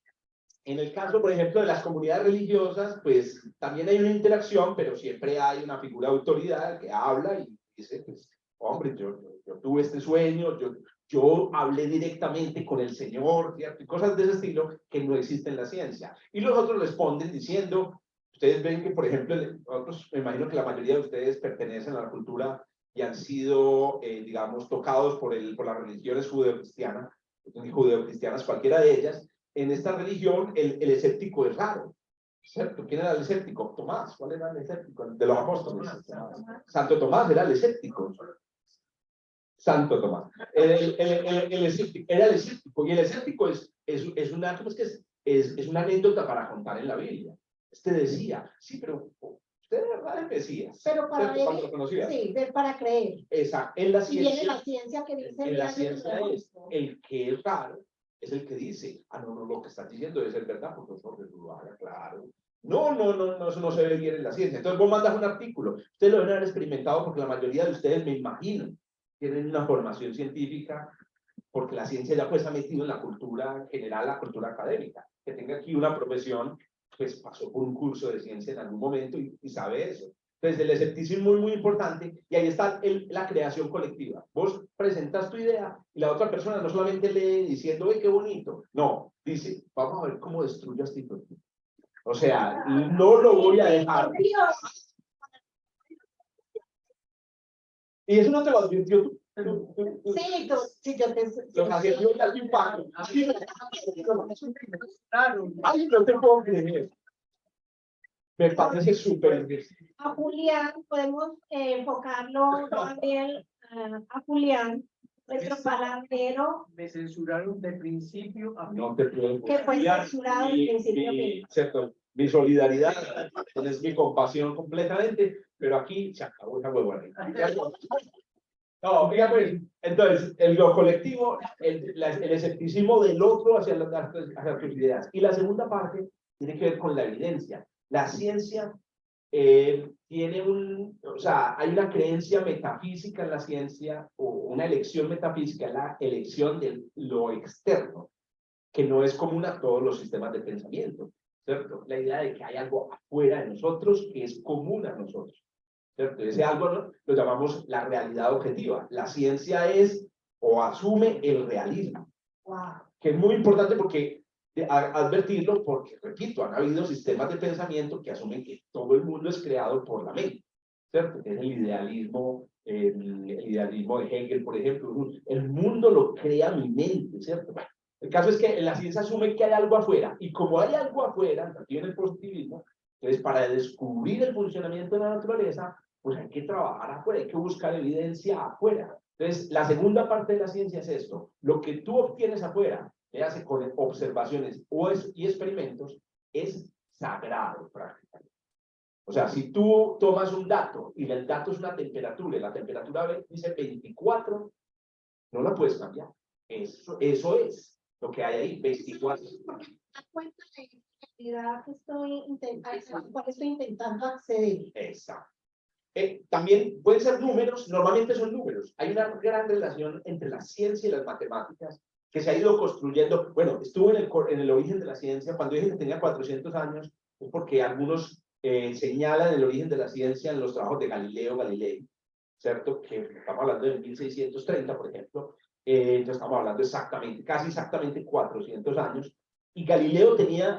En el caso, por ejemplo, de las comunidades religiosas, pues también hay una interacción, pero siempre hay una figura de autoridad que habla y dice, pues, hombre, yo tuve este sueño, yo hablé directamente con el Señor, ¿cierto? Y cosas de ese estilo que no existen en la ciencia. Y los otros responden diciendo, ustedes ven que, por ejemplo, nosotros, me imagino que la mayoría de ustedes pertenecen a la cultura y han sido, digamos, tocados por las religiones judeocristianas, cualquiera de ellas. En esta religión, el escéptico es raro, ¿cierto? ¿Quién era el escéptico? Tomás. ¿Cuál era el escéptico? De los apóstoles. Santo Tomás era el escéptico. Santo Tomás. El escéptico, era el escéptico. Y el escéptico es una anécdota para contar en la Biblia. Este decía, sí, pero usted de verdad es Mesías. Pero para ver, sí, para creer. Exacto. En la ciencia, y viene la ciencia que dice... En la ciencia es el que es raro. Es el que dice, no, lo que estás diciendo debe ser verdad, porque Jorge Zuluaga, claro. No, eso no se ve bien en la ciencia. Entonces vos mandas un artículo, ustedes lo deben haber experimentado porque la mayoría de ustedes, me imagino, tienen una formación científica, porque la ciencia ya pues ha metido en la cultura general, la cultura académica. Que tenga aquí una profesión, pues pasó por un curso de ciencia en algún momento y sabe eso. Entonces, el escepticismo es muy importante y ahí está la creación colectiva. Vos presentas tu idea y la otra persona no solamente lee diciendo, ¡ay, qué bonito! No, dice, vamos a ver cómo destruyo a este hijo. O sea, no lo voy a dejar. Y eso no te lo advirtió tú. Sí, yo te... Lo advirtió ya tu impacto. Ay, no te puedo creer. Me parece súper interesante. A Julián, podemos enfocarlo, Gabriel, a Julián, nuestro palabrero. Me censuraron de principio a fin. No te puedo Que fue censurado de principio a fin. Cierto, mi solidaridad, es mi compasión completamente, pero aquí se acabó esa huevona. No, mira, pues, entonces, lo colectivo, el escepticismo del otro hacia tus ideas. Y la segunda parte tiene que ver con la evidencia. La ciencia tiene o sea, hay una creencia metafísica en la ciencia, o una elección metafísica, la elección de lo externo, que no es común a todos los sistemas de pensamiento, ¿cierto? La idea de que hay algo afuera de nosotros que es común a nosotros, ¿cierto? Ese algo, ¿no?, lo llamamos la realidad objetiva. La ciencia es o asume el realismo, que es muy importante porque advertirlo, porque, repito, han habido sistemas de pensamiento que asumen que todo el mundo es creado por la mente, ¿cierto? Es el idealismo de Hegel, por ejemplo. El mundo lo crea mi mente, ¿cierto? Bueno, el caso es que la ciencia asume que hay algo afuera, y como hay algo afuera, aquí en el positivismo, entonces para descubrir el funcionamiento de la naturaleza, pues hay que trabajar afuera, hay que buscar evidencia afuera. Entonces, la segunda parte de la ciencia es esto: lo que tú obtienes afuera, que hace con observaciones y experimentos, es sagrado prácticamente. O sea, si tú tomas un dato y el dato es una temperatura, y la temperatura dice 24, no la puedes cambiar. Eso es lo que hay ahí, 24. Cuenta de la realidad que estoy intentando acceder. Exacto. También pueden ser números, normalmente son números. Hay una gran relación entre la ciencia y las matemáticas que se ha ido construyendo. Bueno, estuvo en el origen de la ciencia. Cuando dije que tenía 400 años, es porque algunos señalan el origen de la ciencia en los trabajos de Galileo Galilei, ¿cierto? Que estamos hablando de 1630, por ejemplo. Entonces estamos hablando casi exactamente 400 años. Y Galileo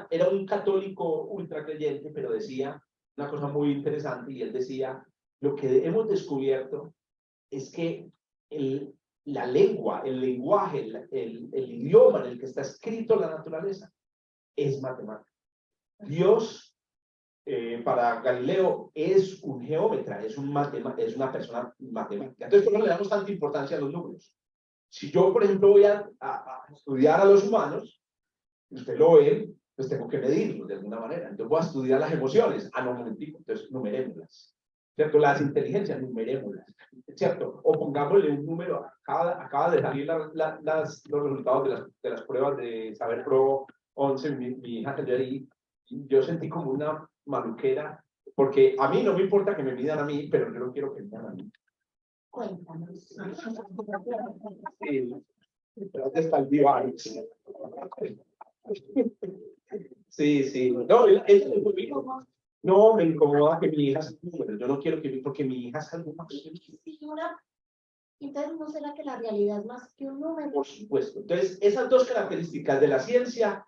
era un católico ultracreyente, pero decía una cosa muy interesante, y él decía: lo que hemos descubierto es que la lengua, el lenguaje, el idioma en el que está escrito la naturaleza es matemática. Dios, para Galileo, es un geómetra, es una persona matemática. Entonces, ¿por qué le damos tanta importancia a los números? Si yo, por ejemplo, voy a estudiar a los humanos, usted lo ve, pues tengo que medirlos de alguna manera. Entonces voy a estudiar las emociones. No, un momentico, entonces numerémoslas, ¿cierto? Las inteligencias, numerémoslas, ¿cierto? O pongámosle un número. Acaba de salir los resultados de las pruebas de Saber Pro 11, mi hija salió ahí, y yo sentí como una maluquera, porque a mí no me importa que me midan a mí, pero yo no quiero que me midan a mí. Cuéntanos. Sí, ¿dónde está el diván? Sí. No, me incomoda que mi hija sea número. Yo no quiero porque mi hija sea número. Entonces, ¿no será que la realidad es más que un número? Por supuesto. Entonces, esas dos características de la ciencia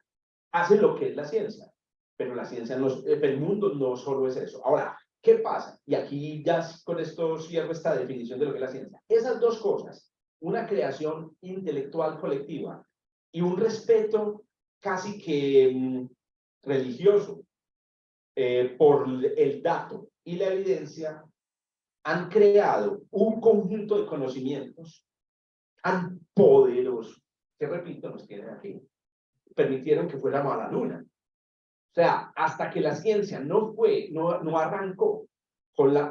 hacen lo que es la ciencia. Pero la ciencia, el mundo no solo es eso. Ahora, ¿qué pasa? Y aquí ya con esto cierro esta definición de lo que es la ciencia. Esas dos cosas, una creación intelectual colectiva y un respeto casi que religioso por el dato y la evidencia, han creado un conjunto de conocimientos tan poderosos que, repito, nos tienen aquí. Permitieron que fuéramos a la luna. O sea, hasta que la ciencia no arrancó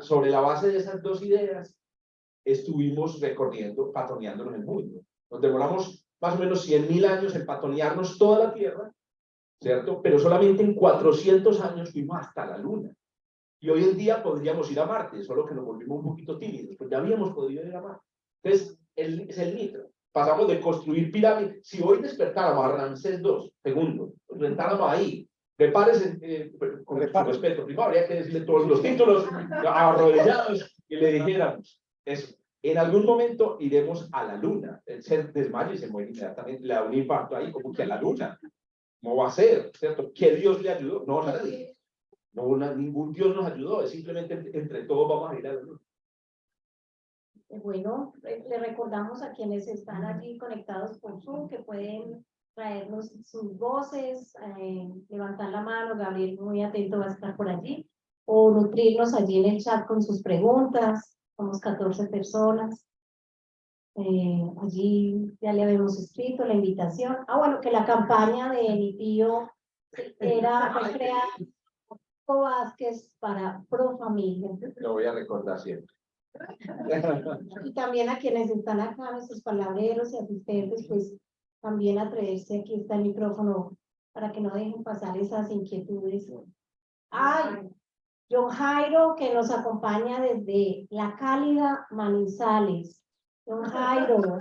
sobre la base de esas dos ideas, estuvimos recorriendo, patoneándonos el mundo. Nos demoramos más o menos 100.000 años en patonearnos toda la Tierra, ¿cierto? Pero solamente en 400 años fuimos hasta la Luna. Y hoy en día podríamos ir a Marte, solo que nos volvimos un poquito tímidos, pues ya habíamos podido ir a Marte. Entonces, es el mito. Pasamos de construir pirámides. Si hoy despertáramos a Ramsés II, nos sentáramos ahí, prepárese, con respeto, primero habría que decirle todos los títulos, arrodillados, y le dijéramos eso. En algún momento iremos a la Luna. Él se desmaya y se muere inmediatamente, le da un infarto ahí, como que a la Luna. ¿Cómo va a ser? ¿Cierto? ¿Qué Dios le ayudó? No, nadie. No, ningún Dios nos ayudó, es simplemente entre todos vamos a ir a la Luna. Bueno, le recordamos a quienes están allí conectados por Zoom que pueden traernos sus voces, levantar la mano. Gabriel, muy atento, va a estar por allí. o nutrirnos allí en el chat con sus preguntas. Somos 14 personas. Allí ya le habíamos escrito la invitación. Ah, bueno, que la campaña de mi tío fue creada por Vázquez para Pro Familia. Lo voy a recordar siempre. Y también a quienes están acá, nuestros palabreros y asistentes, pues también atreverse, aquí está el micrófono, para que no dejen pasar esas inquietudes. Ay, John Jairo, que nos acompaña desde la cálida Manizales. John Jairo,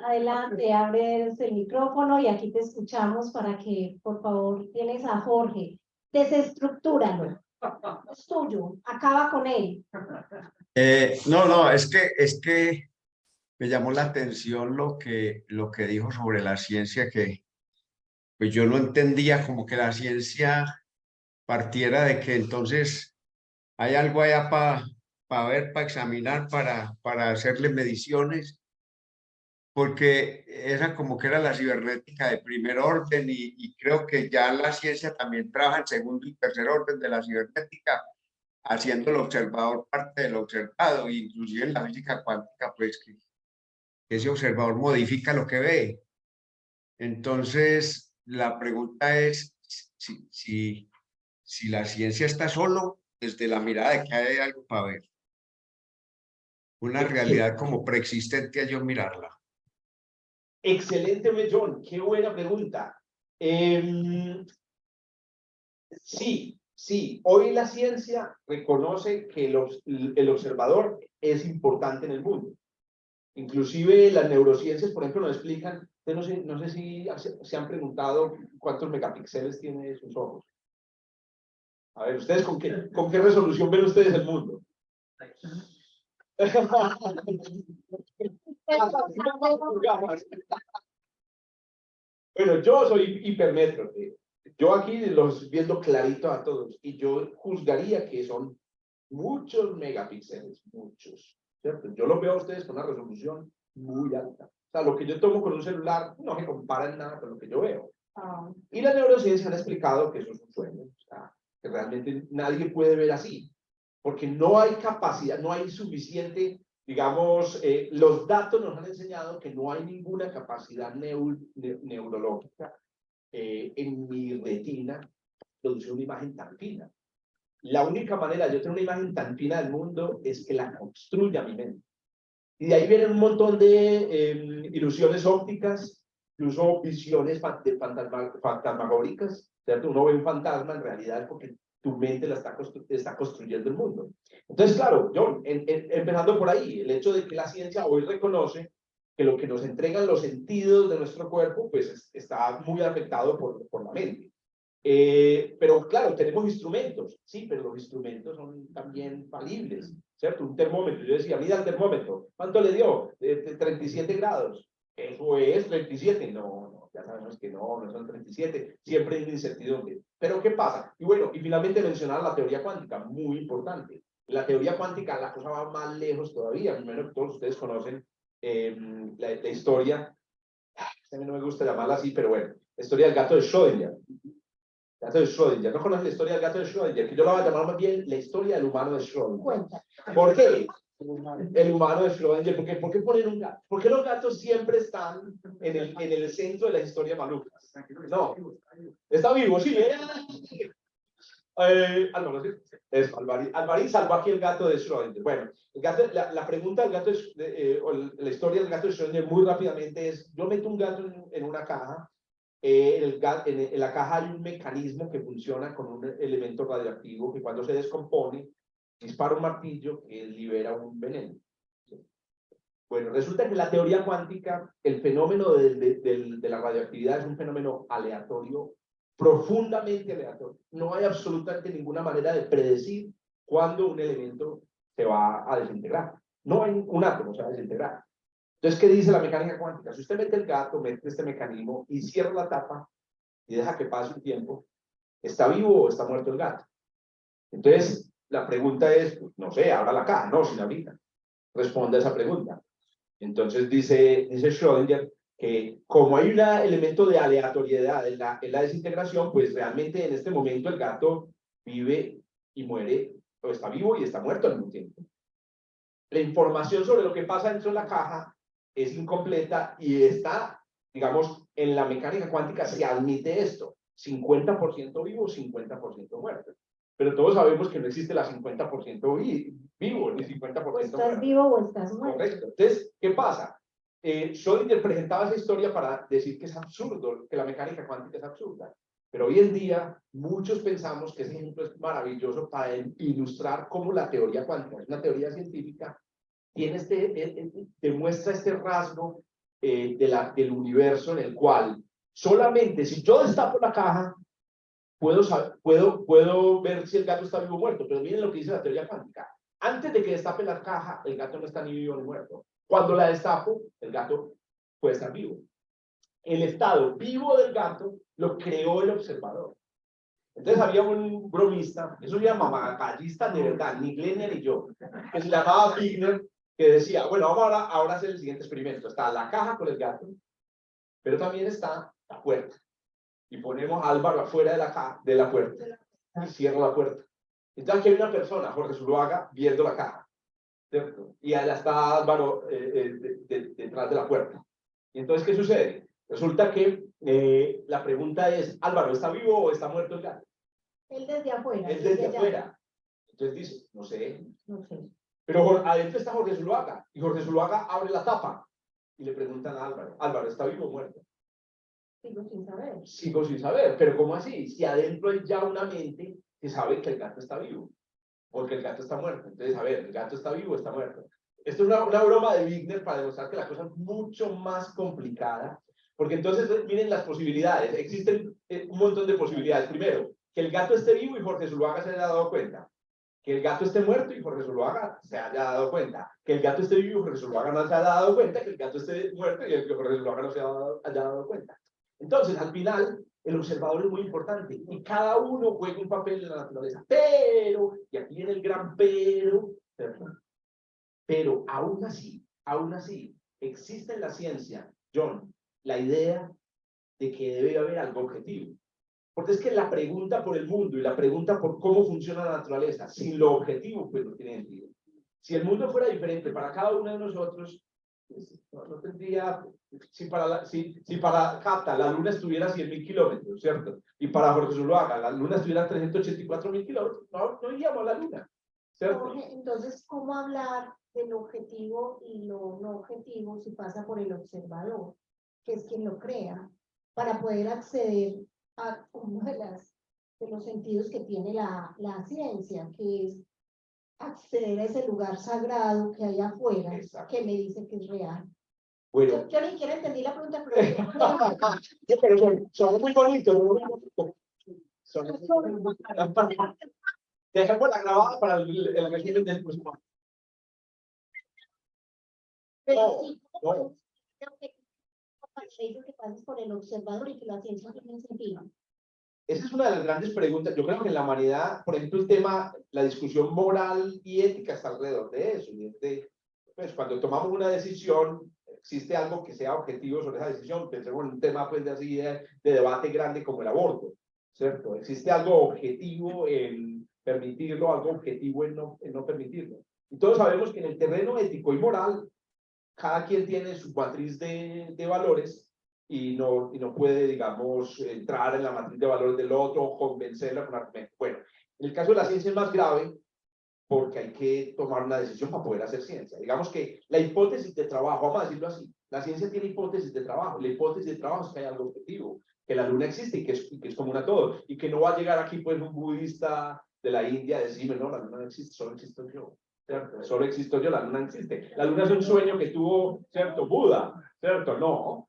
adelante, abres el micrófono y aquí te escuchamos para que, por favor, tienes a Jorge. Desestructúralo. Es tuyo, acaba con él. No, es que me llamó la atención lo que dijo sobre la ciencia, que pues yo no entendía como que la ciencia partiera de que entonces hay algo allá para ver, para examinar, para hacerle mediciones, porque esa como que era la cibernética de primer orden y creo que ya la ciencia también trabaja en segundo y tercer orden de la cibernética, haciendo el observador parte del observado, inclusive en la física cuántica, pues que ese observador modifica lo que ve. Entonces, la pregunta es si la ciencia está solo desde la mirada de que hay algo para ver. Una realidad como preexistente a yo mirarla. Excelente, John. Qué buena pregunta. Sí. Hoy la ciencia reconoce que el observador es importante en el mundo. Inclusive las neurociencias, por ejemplo, nos explican, no sé si se han preguntado cuántos megapíxeles tiene sus ojos. A ver, ¿ustedes con qué resolución ven ustedes el mundo? Bueno, yo soy hipermétrope. Yo aquí los viendo clarito a todos y yo juzgaría que son muchos megapíxeles, muchos, ¿cierto? Yo los veo a ustedes con una resolución muy alta. O sea, lo que yo tomo con un celular no se compara en nada con lo que yo veo. Y la neurociencia han explicado que eso es un sueño, o sea, que realmente nadie puede ver así, porque no hay capacidad, no hay suficiente, digamos, los datos nos han enseñado que no hay ninguna capacidad neurológica en mi retina producir una imagen tan fina. La única manera de yo tener una imagen tan fina del mundo es que la construya mi mente. Y de ahí vienen un montón de ilusiones ópticas, incluso visiones fantasmagóricas, ¿cierto? Uno ve un fantasma, en realidad es porque tu mente la está construyendo el mundo. Entonces, claro, John, empezando por ahí, el hecho de que la ciencia hoy reconoce que lo que nos entregan los sentidos de nuestro cuerpo, pues está muy afectado por la mente. Pero claro, tenemos instrumentos, sí, pero los instrumentos son también falibles, ¿cierto? Un termómetro, yo decía, mira el termómetro, ¿cuánto le dio? 37 grados. ¿Eso es 37? No, ya sabemos que no son 37, siempre hay una incertidumbre. Pero ¿qué pasa? Y bueno, y finalmente mencionar la teoría cuántica, muy importante. La teoría cuántica, la cosa va más lejos todavía, primero que todos ustedes conocen la historia, a mí no me gusta llamarla así, pero bueno, la historia del gato de Schrödinger. Gato de Schrödinger. ¿No conoces la historia del gato de Schrödinger? Que yo la voy a llamar más bien la historia del humano de Schrödinger. ¿Por qué? El humano de Schrödinger. ¿Por qué ponen un gato? ¿Por qué los gatos siempre están en el centro de la historia maluca? No. Está vivo, sí. Alvarín salvó aquí el gato de Schrödinger. Bueno, la pregunta del gato, o la historia del gato de Schrödinger muy rápidamente es, yo meto un gato en una caja, en la caja hay un mecanismo que funciona con un elemento radioactivo que cuando se descompone, dispara un martillo que libera un veneno. Bueno, resulta que la teoría cuántica, el fenómeno de la radioactividad es un fenómeno aleatorio, profundamente aleatorio. No hay absolutamente ninguna manera de predecir cuándo un elemento se va a desintegrar. No hay un átomo se va a desintegrar. Entonces, ¿qué dice la mecánica cuántica? Si usted mete el gato, mete este mecanismo y cierra la tapa y deja que pase un tiempo, ¿está vivo o está muerto el gato? Entonces, la pregunta es, no sé, abra la caja, no, sin abrirla. Responda a esa pregunta. Entonces, dice Schrödinger que como hay un elemento de aleatoriedad en la desintegración, pues realmente en este momento el gato vive y muere, o está vivo y está muerto al mismo tiempo. La información sobre lo que pasa dentro de la caja es incompleta y está, digamos, en la mecánica cuántica se admite esto, 50% vivo, 50% muerto. Pero todos sabemos que no existe la 50% vivo, ni 50% O estás muerto. vivo o estás muerto. Correcto. Entonces, ¿qué pasa? Schrödinger presentaba esa historia para decir que es absurdo, que la mecánica cuántica es absurda. Pero hoy en día, muchos pensamos que ese ejemplo es maravilloso para ilustrar cómo la teoría cuántica, es una teoría científica, tiene demuestra este rasgo del universo en el cual solamente si yo destapo la caja, puedo ver si el gato está vivo o muerto. Pero miren lo que dice la teoría cuántica. Antes de que destape la caja, el gato no está ni vivo ni muerto. Cuando la destapo, el gato puede estar vivo. El estado vivo del gato lo creó el observador. Entonces había un bromista, eso se llama mamagallista de verdad, ni Glenn ni yo, que se llamaba Wigner, que decía, bueno, vamos ahora a hacer el siguiente experimento. Está la caja con el gato, pero también está la puerta. Y ponemos a Álvaro afuera de la puerta y cierra la puerta. Entonces aquí hay una persona, Jorge Zuluaga, viendo la caja, ¿cierto? Y allá está Álvaro detrás de la puerta. Y entonces, ¿qué sucede? Resulta que la pregunta es, Álvaro, ¿está vivo o está muerto el gato? Él desde afuera. Él desde afuera. Entonces dice, no sé. Pero adentro está Jorge Zuluaga. Y Jorge Zuluaga abre la tapa. Y le preguntan a Álvaro, Álvaro, ¿está vivo o muerto? Sigo sin saber. Sigo sin saber. ¿Pero cómo así? Si adentro hay ya una mente que sabe que el gato está vivo. Porque el gato está muerto. Entonces, a ver, ¿el gato está vivo o está muerto? Esto es una broma de Wigner para demostrar que la cosa es mucho más complicada. Porque entonces, miren las posibilidades. Existen un montón de posibilidades. Primero, que el gato esté vivo y Jorge Zuluaga se haya dado cuenta. Que el gato esté muerto y Jorge Zuluaga se haya dado cuenta. Que el gato esté vivo y Jorge Zuluaga no se haya dado cuenta. Que el gato esté muerto y Jorge Zuluaga no se haya dado cuenta. Entonces, al final, el observador es muy importante. Y cada uno juega un papel en la naturaleza. Pero, y aquí viene el gran pero aún así, existe en la ciencia, John, la idea de que debe haber algo objetivo. Porque es que la pregunta por el mundo y la pregunta por cómo funciona la naturaleza, sin lo objetivo, pues no tiene sentido. Si el mundo fuera diferente para cada uno de nosotros, pues, no tendría... Si para Cata la luna estuviera a 100.000 kilómetros, ¿cierto? Y para Jorge Zuluaga la luna estuviera a 384.000 kilómetros, no iríamos a la luna, ¿cierto? Entonces, ¿cómo hablar del objetivo y lo no objetivo si pasa por el observador, que es quien lo crea, para poder acceder a uno de los sentidos que tiene la ciencia, que es acceder a ese lugar sagrado que hay afuera, que me dice que es real? Bueno. Yo ni siquiera entendí la pregunta, pero... pero son muy bonitos, Dejemos la grabada para el resumen del próximo. Pero sí, creo que pases por el observador y que la ciencia tiene sentido. Esa es una de las grandes preguntas. Yo creo que en la humanidad, por ejemplo, el tema, la discusión moral y ética está alrededor de eso. Pues, cuando tomamos una decisión, existe algo que sea objetivo sobre esa decisión. Pensemos en un tema pues, de debate grande como el aborto, ¿cierto? Existe algo objetivo en permitirlo, algo objetivo en no permitirlo. Y todos sabemos que en el terreno ético y moral, cada quien tiene su matriz de valores y no puede, digamos, entrar en la matriz de valores del otro o convencerlo con argumentos. Bueno, en el caso de la ciencia es más grave porque hay que tomar una decisión para poder hacer ciencia. Digamos que la hipótesis de trabajo, vamos a decirlo así, la ciencia tiene hipótesis de trabajo. La hipótesis de trabajo es que hay algo objetivo, que la luna existe y que es común a todos, y que no va a llegar aquí pues un budista de la India a decirme, no, la luna no existe, solo existo yo. ¿Cierto? Solo existo yo, la luna no existe. La luna es un sueño que tuvo, ¿cierto? Buda, ¿cierto? No,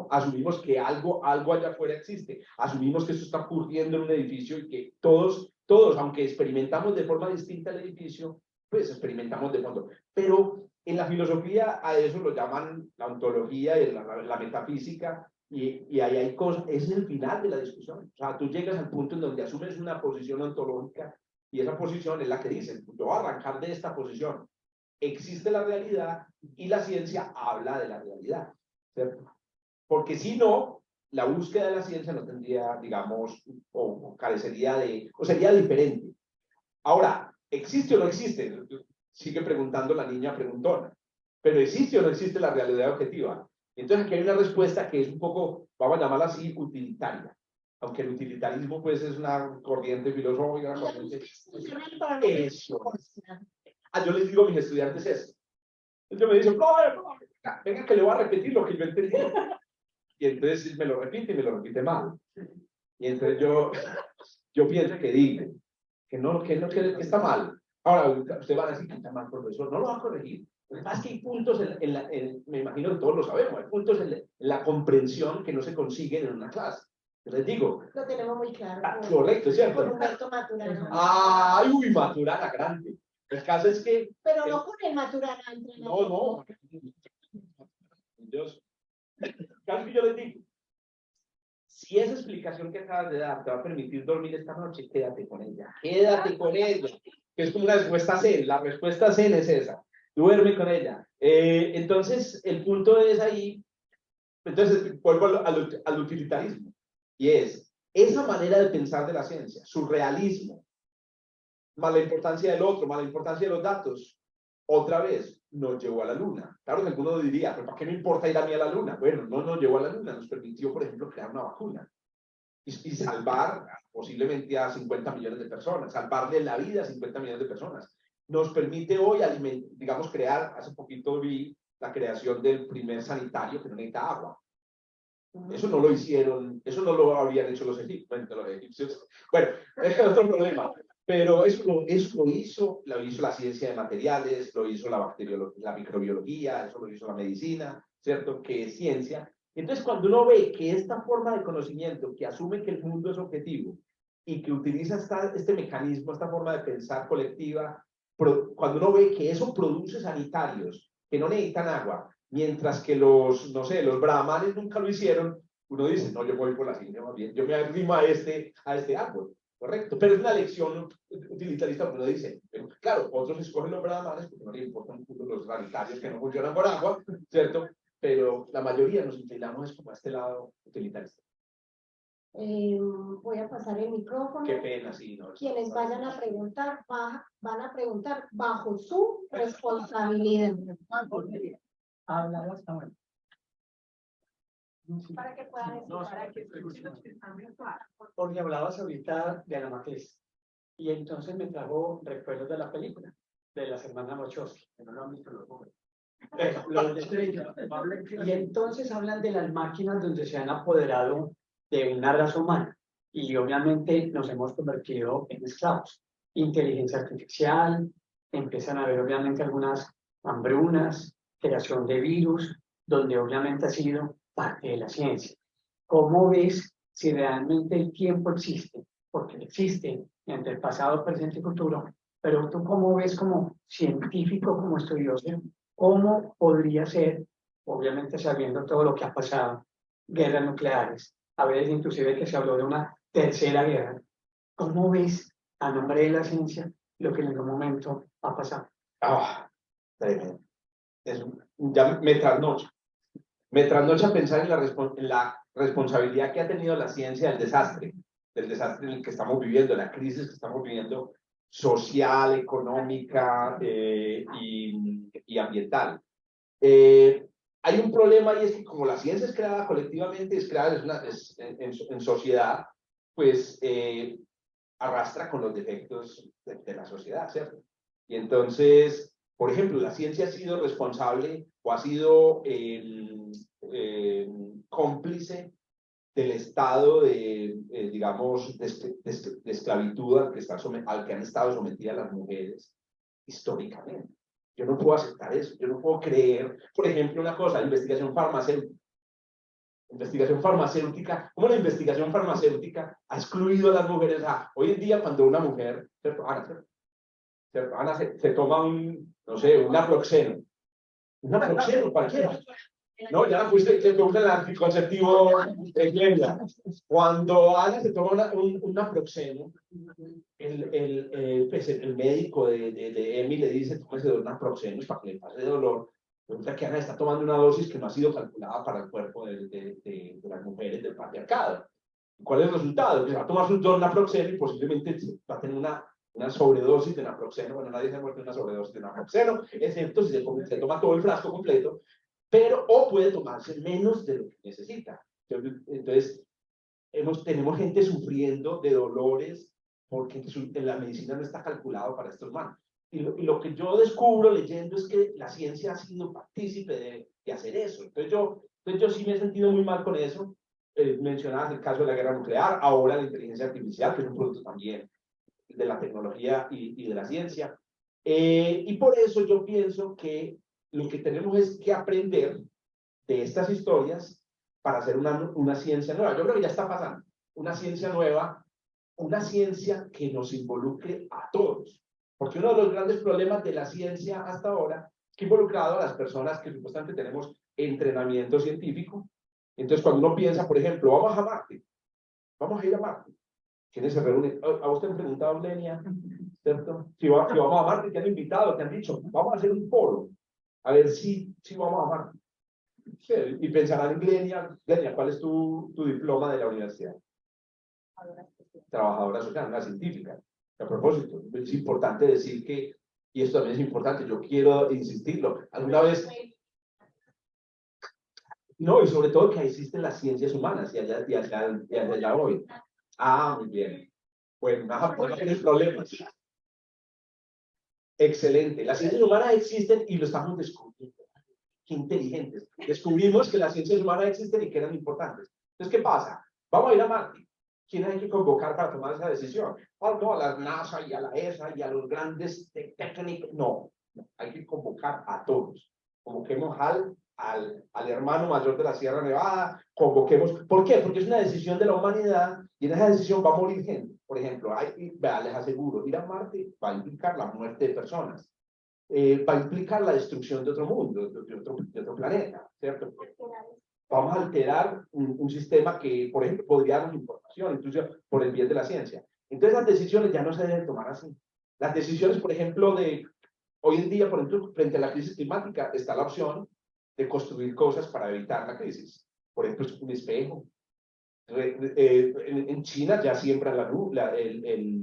asumimos que algo allá afuera existe. Asumimos que esto está ocurriendo en un edificio y que todos, aunque experimentamos de forma distinta el edificio, pues experimentamos de fondo. Pero en la filosofía a eso lo llaman la ontología y la metafísica, y ahí hay cosas, es el final de la discusión. O sea, tú llegas al punto en donde asumes una posición ontológica y esa posición es la que dice, yo voy a arrancar de esta posición. Existe la realidad y la ciencia habla de la realidad, ¿cierto? Porque si no, la búsqueda de la ciencia no tendría, digamos, o carecería de, o sería diferente. Ahora, ¿existe o no existe? Sigue preguntando la niña preguntona. Pero ¿existe o no existe la realidad objetiva? Entonces aquí hay una respuesta que es un poco, vamos a llamarla así, utilitaria. Aunque el utilitarismo pues es una corriente filosófica, una corriente... Eso. Yo les digo a mis estudiantes eso. Entonces me dicen, venga que le voy a repetir lo que yo entendí. Y entonces me lo repite mal. Y entonces yo pienso que digo, que está mal. Ahora, usted va a decir que está mal, profesor, no lo va a corregir. Lo que pasa es que hay puntos, me imagino que todos lo sabemos, hay puntos en la comprensión que no se consiguen en una clase. Les digo. Lo tenemos muy claro. Correcto, ¿cierto? Con Humberto Maturana. ¡Ay, uy, Maturana, grande! El caso es que... Pero no con el Maturana. No. Dios. Casi que yo les digo, si esa explicación que acabas de dar te va a permitir dormir esta noche, quédate con ella. Quédate con ella. Que es como una respuesta zen. La respuesta zen es esa. Duerme con ella. Entonces, el punto es ahí. Entonces, vuelvo al utilitarismo. Y es esa manera de pensar de la ciencia, su realismo, más la importancia del otro, más la importancia de los datos, otra vez nos llevó a la luna. Claro que alguno diría, pero ¿para qué me importa ir a mí a la luna? Bueno, no nos llevó a la luna, nos permitió, por ejemplo, crear una vacuna y salvar posiblemente a 50 millones de personas, salvarle la vida a 50 millones de personas. Nos permite hoy, digamos, crear, hace poquito vi la creación del primer sanitario que no necesita agua. Eso no lo hicieron, eso no lo habían hecho los egipcios. Bueno, es otro problema. Pero eso lo hizo la ciencia de materiales, lo hizo la microbiología, eso lo hizo la medicina, ¿cierto? Que es ciencia. Entonces, cuando uno ve que esta forma de conocimiento, que asume que el mundo es objetivo y que utiliza este mecanismo, esta forma de pensar colectiva, cuando uno ve que eso produce sanitarios que no necesitan agua, mientras que los brahmanes nunca lo hicieron, uno dice, no, yo voy por la ciencia más bien, yo me arrimo a este árbol, correcto, pero es una lección utilitarista porque uno dice, pero, claro, otros escogen los brahmanes porque no les importan los sanitarios que no funcionan por agua, ¿cierto? Pero la mayoría nos inclinamos como a este lado utilitarista. Voy a pasar el micrófono. Qué pena, sí. No, quienes vayan a preguntar, van a preguntar bajo su responsabilidad. Hablar hasta bueno. Para que puedan porque hablabas ahorita de la matriz y entonces me trajo recuerdos de la película de las hermanas Wachowski, que no lo han visto los jóvenes. Y entonces hablan de las máquinas donde se han apoderado de una raza humana y obviamente nos hemos convertido en esclavos. Inteligencia artificial, empiezan a haber obviamente algunas hambrunas, creación de virus, donde obviamente ha sido parte de la ciencia. ¿Cómo ves si realmente el tiempo existe? Porque existe entre el pasado, presente y futuro, pero tú cómo ves como científico, como estudioso, cómo podría ser, obviamente sabiendo todo lo que ha pasado, guerras nucleares, a veces inclusive que se habló de una tercera guerra. ¿Cómo ves a nombre de la ciencia lo que en algún momento ha pasado? Tremendo. Ya me trasnocha a pensar en la responsabilidad que ha tenido la ciencia del desastre en el que estamos viviendo, la crisis que estamos viviendo social, económica y ambiental. Hay un problema y es que como la ciencia es creada colectivamente, es creada en sociedad, pues arrastra con los defectos de la sociedad, ¿cierto? Y entonces, por ejemplo, la ciencia ha sido responsable o ha sido cómplice del estado digamos, de esclavitud al que han estado sometidas las mujeres históricamente. Yo no puedo aceptar eso, yo no puedo creer, por ejemplo, una cosa, investigación farmacéutica. ¿Cómo la investigación farmacéutica ha excluido a las mujeres? Hoy en día cuando una mujer, ¿cierto? Ana se toma un naproxeno. Un naproxeno cualquiera. No, ya la fuiste, te usa el anticonceptivo de Glenda. Cuando Ana se toma un naproxeno, el médico de Emi le dice, tómese 2 naproxenos para que le pase dolor. Resulta que Ana está tomando una dosis que no ha sido calculada para el cuerpo de las mujeres del patriarcado. ¿Cuál es el resultado? Que va a tomar su naproxeno y posiblemente va a tener una sobredosis de naproxeno. Bueno, nadie se ha muerto de una sobredosis de naproxeno, excepto si se toma todo el frasco completo, pero o puede tomarse menos de lo que necesita. Entonces tenemos gente sufriendo de dolores porque la medicina no está calculada para estos manos. Y lo que yo descubro leyendo es que la ciencia ha sido partícipe de hacer eso. Entonces yo sí me he sentido muy mal con eso. Mencionabas el caso de la guerra nuclear, ahora la inteligencia artificial, que es un producto también de la tecnología y de la ciencia. Y por eso yo pienso que lo que tenemos es que aprender de estas historias para hacer una ciencia nueva. Yo creo que ya está pasando. Una ciencia nueva, una ciencia que nos involucre a todos. Porque uno de los grandes problemas de la ciencia hasta ahora es que ha involucrado a las personas que supuestamente tenemos entrenamiento científico. Entonces, cuando uno piensa, por ejemplo, vamos a Marte, vamos a ir a Marte. ¿Quiénes se reúnen? A usted me han preguntado, Lenia, ¿cierto? Si vamos a Marte, te han invitado, te han dicho, vamos a hacer un foro, a ver si vamos a Marte. Sí, y pensarán en Lenia, ¿cuál es tu diploma de la universidad? Trabajadora social, una científica. A propósito, es importante decir que, y esto también es importante, yo quiero insistirlo, alguna vez, no, y sobre todo que existen las ciencias humanas, y allá voy. Ah, muy bien. Bueno, no tienes problemas. Excelente. Las ciencias humanas existen y lo estamos descubriendo. Qué inteligentes. Descubrimos que las ciencias humanas existen y que eran importantes. Entonces, ¿qué pasa? Vamos a ir a Marte. ¿Quién hay que convocar para tomar esa decisión? Oh, no, a la NASA y a la ESA y a los grandes técnicos. No, hay que convocar a todos. Convoquemos al hermano mayor de la Sierra Nevada, convoquemos. ¿Por qué? Porque es una decisión de la humanidad y en esa decisión va a morir gente. Por ejemplo, les aseguro, ir a Marte va a implicar la muerte de personas. Va a implicar la destrucción de otro mundo, de otro planeta, ¿cierto? Vamos a alterar un sistema que, por ejemplo, podría darnos información, incluso por el bien de la ciencia. Entonces las decisiones ya no se deben tomar así. Las decisiones, por ejemplo, hoy en día, por ejemplo, frente a la crisis climática, está la opción de construir cosas para evitar la crisis. Por ejemplo, un espejo. En China ya siembran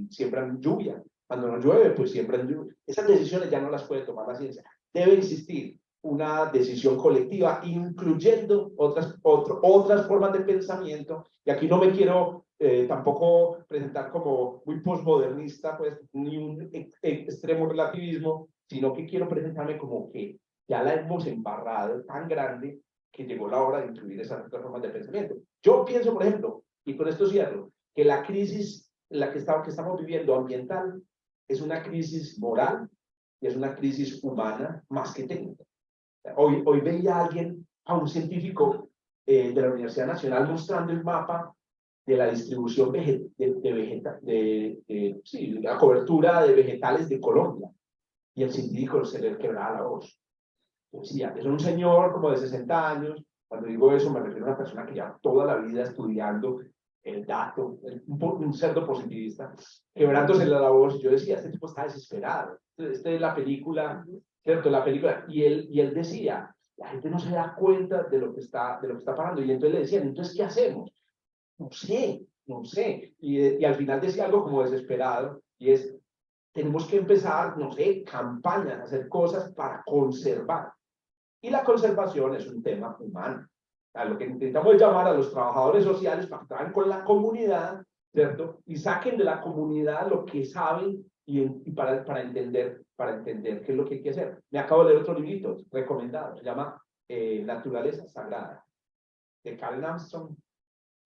siembran lluvia. Cuando no llueve, pues siembran lluvia. Esas decisiones ya no las puede tomar la ciencia. Debe existir una decisión colectiva, incluyendo otras formas de pensamiento. Y aquí no me quiero tampoco presentar como muy postmodernista, pues, ni un extremo relativismo, sino que quiero presentarme como que ya la hemos embarrado tan grande que llegó la hora de incluir esas otras formas de pensamiento. Yo pienso, por ejemplo, y con esto cierro, que la crisis que estamos viviendo ambiental es una crisis moral y es una crisis humana más que técnica. Hoy veía a un científico de la Universidad Nacional mostrando el mapa de la distribución la cobertura de vegetales de Colombia. Y el científico se le quebraba la voz. Decía, es un señor como de 60 años, cuando digo eso me refiero a una persona que lleva toda la vida estudiando el dato, un cerdo positivista, quebrándose la voz. Yo decía, este tipo está desesperado. Esta es la película, ¿cierto? La película. Y él decía, la gente no se da cuenta de lo que está pasando. Y entonces le decían, entonces, ¿qué hacemos? No sé. Y al final decía algo como desesperado, y es, tenemos que empezar, no sé, campañas, hacer cosas para conservar. Y la conservación es un tema humano. A lo que intentamos llamar a los trabajadores sociales para que trabajen con la comunidad, ¿cierto? Y saquen de la comunidad lo que saben y para entender qué es lo que hay que hacer. Me acabo de leer otro librito recomendado, se llama Naturaleza Sagrada, de Karen Armstrong,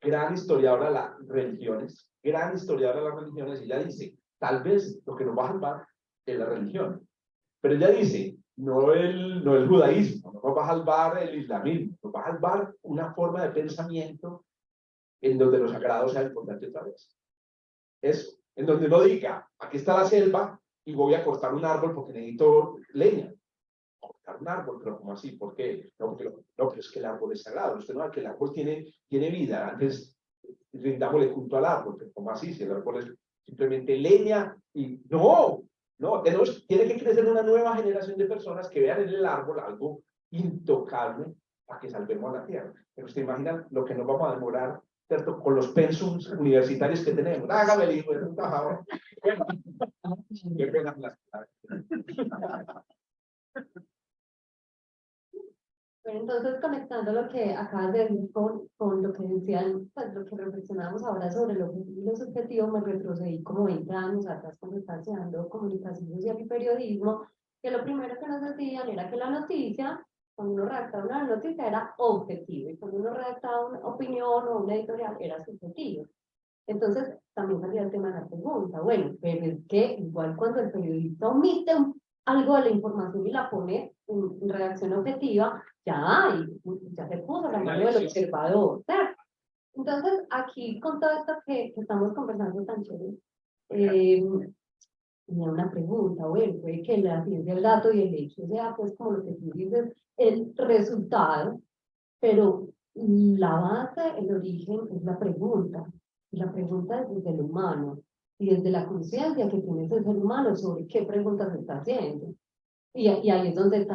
gran historiadora de las religiones, y ella dice, tal vez lo que nos va a salvar es la religión. Pero ella dice, no el judaísmo, no nos va a salvar el islamismo, nos va a salvar una forma de pensamiento en donde lo sagrado sea importante otra vez. Eso, en donde no diga, aquí está la selva y voy a cortar un árbol porque necesito leña. Cortar un árbol, pero ¿cómo así? ¿Por qué? No, pero es que el árbol es sagrado. Usted no ve que el árbol tiene vida. Antes rindámosle culto al árbol, pero ¿cómo así? Si el árbol es simplemente leña y no, tiene que crecer una nueva generación de personas que vean en el árbol algo intocable para que salvemos la Tierra. Pero usted imagina lo que nos vamos a demorar, ¿cierto? Con los pensums universitarios que tenemos. Hágame el hijo de puta ahora. Qué pena las palabras. Pero entonces, conectando lo que acabas de decir con lo que decían, pues lo que reflexionamos ahora sobre lo objetivo y lo subjetivo, me retrocedí como 20 años atrás cuando estaba estudiando comunicación social y periodismo, que lo primero que nos decían era que la noticia, cuando uno redactaba una noticia, era objetivo, y cuando uno redactaba una opinión o una editorial, era subjetivo. Entonces, también salía el tema de la pregunta, bueno, pero es que igual cuando el periodista omite algo de la información y la pone en redacción objetiva, ya se puso la mano del observador, ¿cierto? Entonces, aquí con todo esto que estamos conversando tan chévere, tenía una pregunta, bueno, puede que la ciencia, el dato y el hecho sea, pues, como lo que tú dices, el resultado, pero la base, el origen es la pregunta, y la pregunta es desde el humano, y desde la conciencia que tiene ese ser humano sobre qué preguntas está haciendo. Y ahí es donde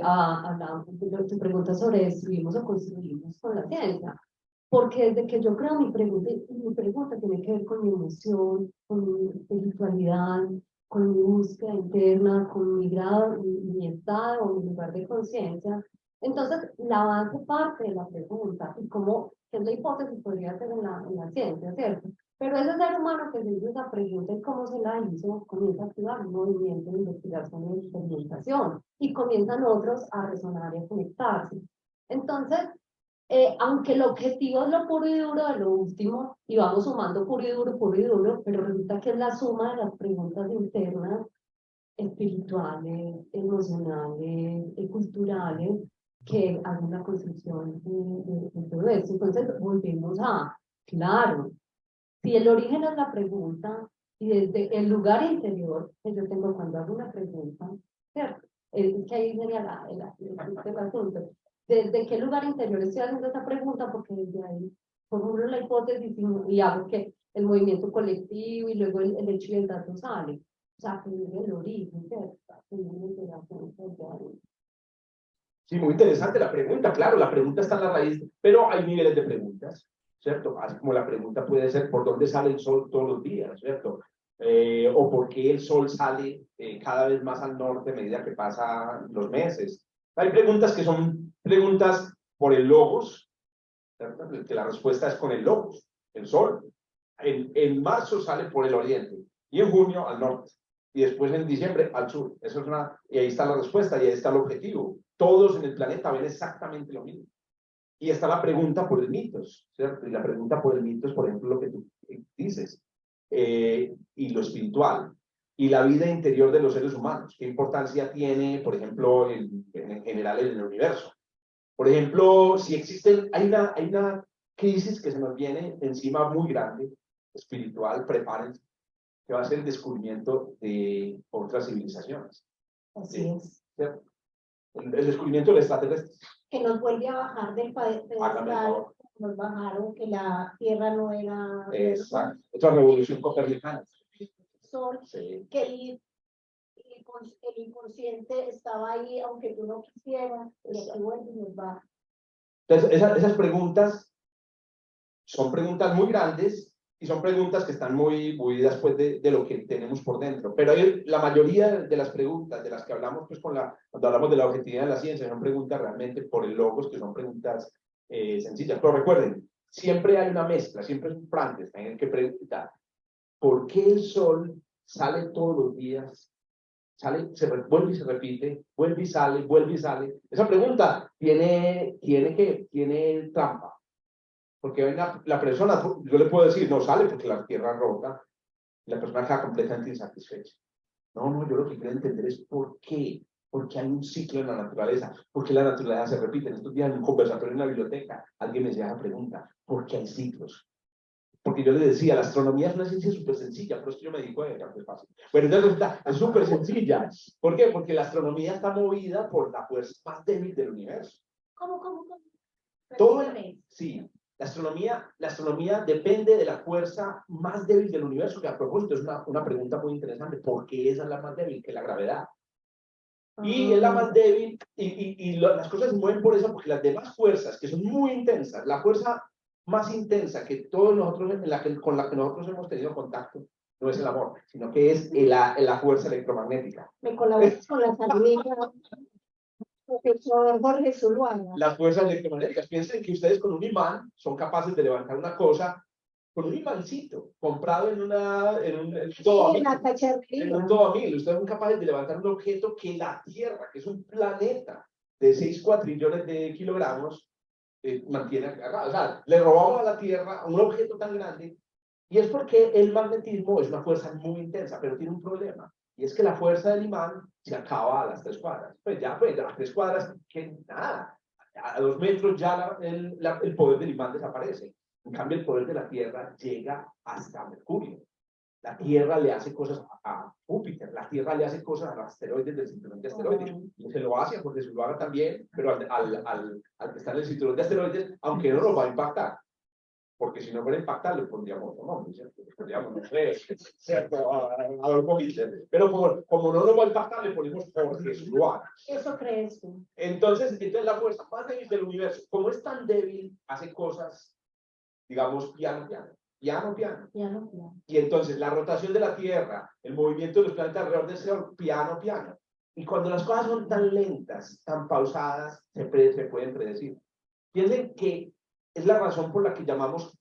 hablamos, tu pregunta sobre destruimos o construimos con la ciencia. Porque desde que yo creo mi pregunta tiene que ver con mi emoción, con mi espiritualidad, con mi búsqueda interna, con mi grado, mi estado, mi lugar de conciencia. Entonces, la base parte de la pregunta y cómo, que es la hipótesis, podría ser en la ciencia, ¿cierto? Pero ese ser humano que se hizo esa pregunta y cómo se la hizo, comienza a activar un movimiento de investigación y experimentación y comienzan otros a resonar y a conectarse. Entonces, aunque el objetivo es lo puro y duro de lo último, y vamos sumando puro y duro, pero resulta que es la suma de las preguntas internas, espirituales, emocionales, culturales, que hacen la construcción de todo esto. Entonces, volvemos a, claro, si el origen es la pregunta, y desde el lugar interior que yo tengo cuando hago una pregunta, ¿cierto? Es que ahí sería el asunto. ¿Desde qué lugar interior estoy haciendo esa pregunta? Porque desde ahí formulo la hipótesis y hago que el movimiento colectivo y luego el hecho y el dato sale. O sea, que es el origen, ¿cierto? Sí, muy interesante la pregunta, claro, la pregunta está en la raíz, pero hay niveles de preguntas, ¿cierto? Así como la pregunta puede ser ¿por dónde sale el sol todos los días, ¿cierto? O por qué el sol sale cada vez más al norte a medida que pasan los meses. Hay preguntas que son preguntas por el logos, ¿cierto? Que la respuesta es con el logos, el sol. En marzo sale por el oriente y en junio al norte y después en diciembre al sur. Eso es y ahí está la respuesta y ahí está el objetivo. Todos en el planeta ven exactamente lo mismo. Y está la pregunta por el mitos, ¿cierto? Y la pregunta por el mito es, por ejemplo, lo que tú dices, y lo espiritual, y la vida interior de los seres humanos. ¿Qué importancia tiene, por ejemplo, en general en el universo? Por ejemplo, si existen, hay una crisis que se nos viene encima muy grande, espiritual, prepárense, que va a ser el descubrimiento de otras civilizaciones. Así es. ¿Cierto? El descubrimiento del extraterrestre. Que nos vuelve a bajar del pedestal, nos bajaron que la Tierra no era... Exacto. Otra revolución copernicana. Sol, sí. Que el inconsciente estaba ahí, aunque tú no quisieras, y aquí vuelve y nos baja. Entonces, esas preguntas son preguntas muy grandes y son preguntas que están muy buidas pues, de lo que tenemos por dentro. Pero la mayoría de las preguntas de las que hablamos pues, cuando hablamos de la objetividad de la ciencia son preguntas realmente por el logos, que son preguntas sencillas. Pero recuerden, siempre hay una mezcla, siempre es un Frankenstein en el que preguntar ¿por qué el sol sale todos los días? Vuelve y se repite, vuelve y sale, vuelve y sale. Esa pregunta tiene trampa. Porque la persona, yo le puedo decir, no sale porque la tierra rota, y la persona queda completamente insatisfecha. No, yo lo que quiero entender es por qué. Porque hay un ciclo en la naturaleza, porque la naturaleza se repite. En estos días en un conversatorio en la biblioteca, alguien me hacía la pregunta, ¿por qué hay ciclos? Porque yo le decía, la astronomía es una ciencia súper sencilla, pero es que yo me di cuenta que es fácil. Pero entonces es súper sencilla. ¿Por qué? Porque la astronomía está movida por la fuerza más débil del universo. ¿Cómo? Sí. La astronomía depende de la fuerza más débil del universo, que a propósito es una pregunta muy interesante. ¿Por qué esa es la más débil? Que la gravedad. Y es la más débil, las cosas se mueven por eso, porque las demás fuerzas, que son muy intensas, la fuerza más intensa que todos nosotros, con la que nosotros hemos tenido contacto, no es el amor, sino que es la fuerza electromagnética. Me colaboras con la salida, profesor Jorge Zuluaga. Las fuerzas electromagnéticas. Piensen que ustedes con un imán son capaces de levantar una cosa con un imancito comprado en un Todamil. Ustedes son capaces de levantar un objeto que la Tierra, que es un planeta de 6 cuatrillones de kilogramos, mantiene agarrado. O sea, le robamos a la Tierra un objeto tan grande, y es porque el magnetismo es una fuerza muy intensa, pero tiene un problema, y es que la fuerza del imán se acaba a las 3 cuadras. Pues a las 3 cuadras, que nada, a 2 metros ya el poder del imán desaparece. En cambio, el poder de la Tierra llega hasta Mercurio. La Tierra le hace cosas a Júpiter, la Tierra le hace cosas a los asteroides del cinturón de asteroides. Y se lo hace porque se lo haga también, pero al que está en el cinturón de asteroides, aunque no lo va a impactar. Porque si no fuera a impactar, le pondríamos otro nombre, ¿cierto? Le pondríamos, no sé, ¿cierto? Adolfo Hitler. Pero como no lo va a impactar, le ponemos Jorge Zuluaga. Eso crees tú. Entonces la fuerza más débil del universo, como es tan débil, hace cosas, digamos, piano. Y entonces la rotación de la Tierra, el movimiento de los planetas alrededor del Sol, piano. Y cuando las cosas son tan lentas, tan pausadas, se pueden predecir. Piensen que es la razón por la que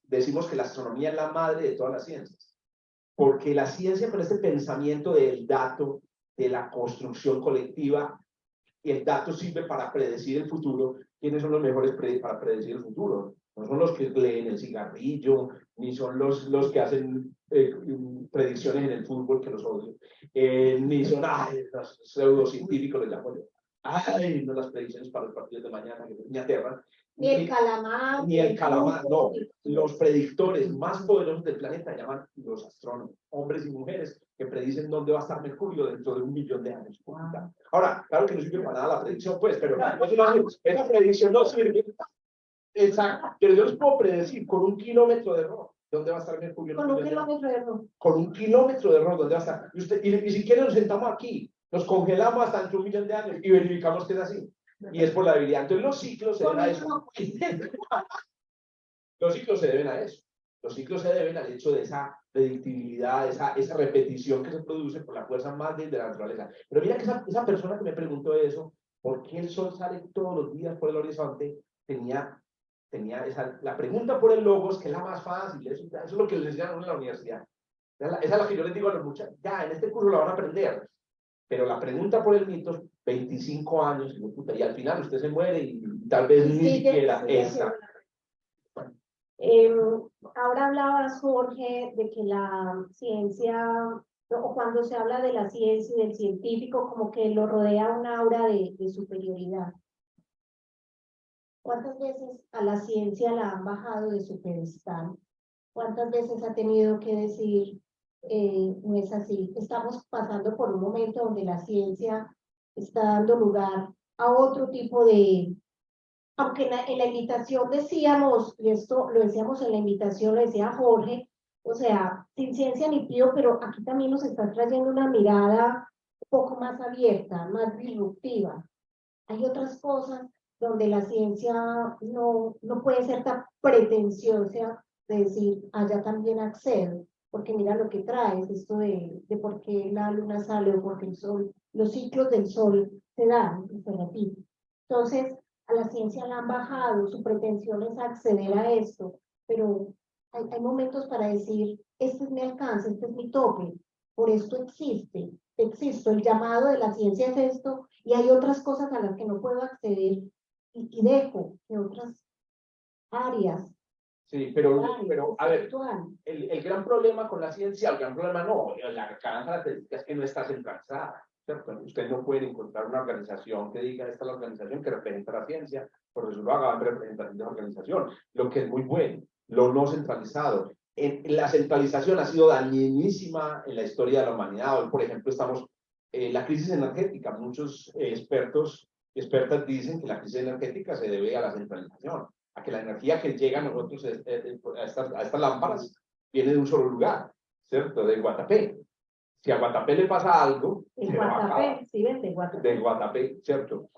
decimos que la astronomía es la madre de todas las ciencias. Porque la ciencia, con este pensamiento del dato, de la construcción colectiva, y el dato sirve para predecir el futuro. ¿Quiénes son los mejores para predecir el futuro? No son los que leen el cigarrillo, ni son los que hacen predicciones en el fútbol, que los odio, ni son los pseudocientíficos, les llamo yo. No, las predicciones para los partidos de mañana, que me aterran. Ni el calamar. Ni el calamar, no. Los predictores más poderosos del planeta llaman los astrónomos, hombres y mujeres que predicen dónde va a estar Mercurio dentro de 1 millón de años. Ahora, claro que no sirve para nada la predicción, pues, pero esa predicción no sirve. Exacto, pero yo les puedo predecir con 1 kilómetro de error dónde va a estar Mercurio. Con 1 kilómetro de error. Con 1 kilómetro de error dónde va a estar. Y si quieren nos sentamos aquí, nos congelamos hasta dentro de 1 millón de años y verificamos que es así. Y es por la debilidad. Entonces los ciclos se deben a eso. Los ciclos se deben a eso. Los ciclos se deben al hecho de esa predictibilidad, esa repetición que se produce por la fuerza más de la naturaleza. Pero mira que esa persona que me preguntó eso, ¿por qué el sol sale todos los días por el horizonte? Tenía la pregunta por el logos, que es la más fácil. Eso es lo que les enseñan en la universidad. Esa es la que yo les digo a los muchachos. Ya, en este curso la van a aprender. Pero la pregunta por el mito, 25 años, y al final usted se muere y tal vez ni siquiera esa. Ahora hablabas, Jorge, de que la ciencia, o cuando se habla de la ciencia y del científico, como que lo rodea un aura de superioridad. ¿Cuántas veces a la ciencia la han bajado de su pedestal? ¿Cuántas veces ha tenido que decir, no es así? Estamos pasando por un momento donde la ciencia está dando lugar a otro tipo de... Aunque en la invitación decíamos, y esto lo decíamos en la invitación, lo decía Jorge, o sea, sin ciencia ni pío, pero aquí también nos está trayendo una mirada un poco más abierta, más disruptiva. Hay otras cosas donde la ciencia no puede ser tan pretenciosa de decir, allá también accedo, porque mira lo que traes, esto de por qué la luna sale o por qué el sol, los ciclos del sol se dan y se repiten. Entonces, a la ciencia la han bajado, su pretensión es acceder a esto, pero hay momentos para decir, este es mi alcance, este es mi tope, por esto existo, el llamado de la ciencia es esto, y hay otras cosas a las que no puedo acceder, y dejo que otras áreas. Sí, pero a ver, el gran problema con la ciencia, el gran problema no, la gran característica es que no está centralizada. ¿Cierto? Usted no puede encontrar una organización que diga, esta es la organización que representa la ciencia, por eso lo haga en representación de la organización, lo que es muy bueno, lo no centralizado. La centralización ha sido dañinísima en la historia de la humanidad. Hoy, por ejemplo, la crisis energética. Muchos expertas dicen que la crisis energética se debe a la centralización, a que la energía que llega a nosotros, a estas lámparas, viene de un solo lugar, ¿cierto? De Guatapé. Si a Guatapé le pasa algo, En se va a acabar. Guatapé, sí, ven, de Guatapé. De Guatapé, ¿cierto?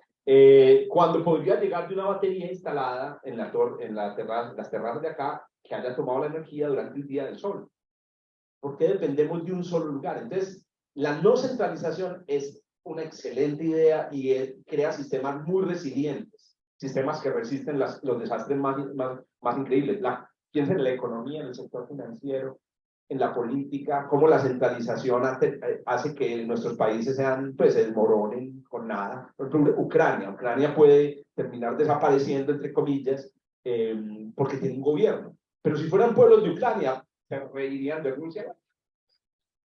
Cuando podría llegar de una batería instalada en las terrazas de acá, que haya tomado la energía durante el día del sol. Porque dependemos de un solo lugar. Entonces, la no centralización es una excelente idea y crea sistemas muy resilientes, sistemas que resisten los desastres más increíbles. Piensen en la economía, en el sector financiero, en la política, cómo la centralización hace que nuestros países pues, se desmoronen con nada. Por ejemplo, Ucrania puede terminar desapareciendo, entre comillas, porque tiene un gobierno. Pero si fueran pueblos de Ucrania, se reirían de Rusia.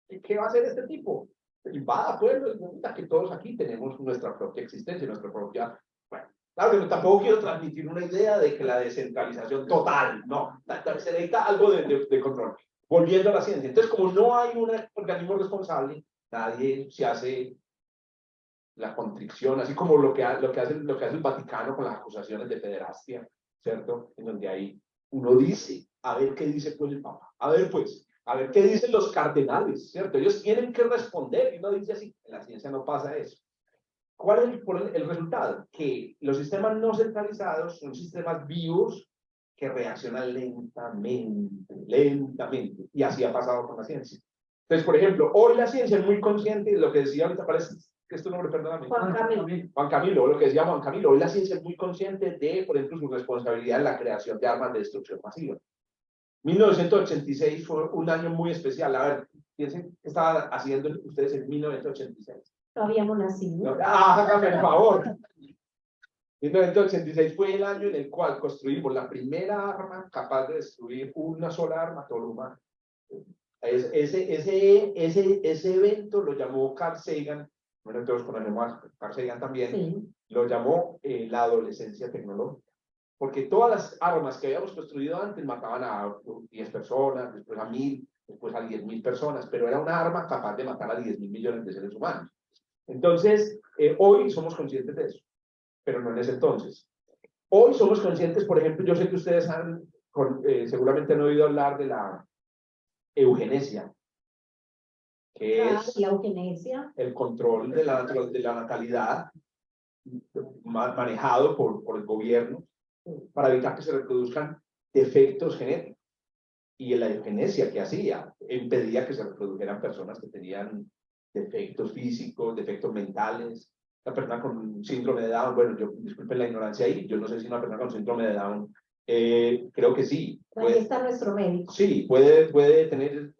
¿Y qué va a hacer este tipo? Invada pueblos, que todos aquí tenemos nuestra propia existencia, nuestra propia... Bueno, claro que tampoco quiero transmitir una idea de que la descentralización total, no, se necesita algo de control. Volviendo a la ciencia. Entonces, como no hay un organismo responsable, nadie se hace la contrición, así como lo que hace el Vaticano con las acusaciones de pederastia, ¿cierto? En donde ahí uno dice, a ver qué dice pues el Papa, a ver qué dicen los cardenales, ¿cierto? Ellos tienen que responder, y uno dice así, en la ciencia no pasa eso. ¿Cuál es el resultado? Que los sistemas no centralizados son sistemas vivos que reaccionan lentamente, y así ha pasado con la ciencia. Entonces, por ejemplo, hoy la ciencia es muy consciente de lo que decía ahorita, parece que es tu nombre, perdóname. Juan Camilo, lo que decía Juan Camilo, hoy la ciencia es muy consciente de, por ejemplo, su responsabilidad en la creación de armas de destrucción masiva. 1986 fue un año muy especial. A ver, piensen, ¿qué estaban haciendo ustedes en 1986? No habíamos nacido. Hágame el favor. 1986 fue el año en el cual construimos la primera arma capaz de destruir una sola arma todo humano. Ese evento lo llamó Carl Sagan, bueno, todos conocemos a Carl Sagan también, sí. Lo llamó la adolescencia tecnológica. Porque todas las armas que habíamos construido antes mataban a 10 personas, después a 1000, después a 10.000 personas, pero era una arma capaz de matar a 10.000 millones de seres humanos. Entonces, hoy somos conscientes de eso, pero no en ese entonces. Hoy somos conscientes, por ejemplo, yo sé que ustedes seguramente han oído hablar de la eugenesia, que es la eugenesia, el control de la natalidad manejado por el gobierno para evitar que se reproduzcan defectos genéticos. Y la eugenesia que hacía impedía que se reprodujeran personas que tenían defectos físicos, defectos mentales. La persona con síndrome de Down, bueno, disculpen la ignorancia ahí, yo no sé si una persona con síndrome de Down, creo que sí. Ahí está nuestro médico. Sí, puede tener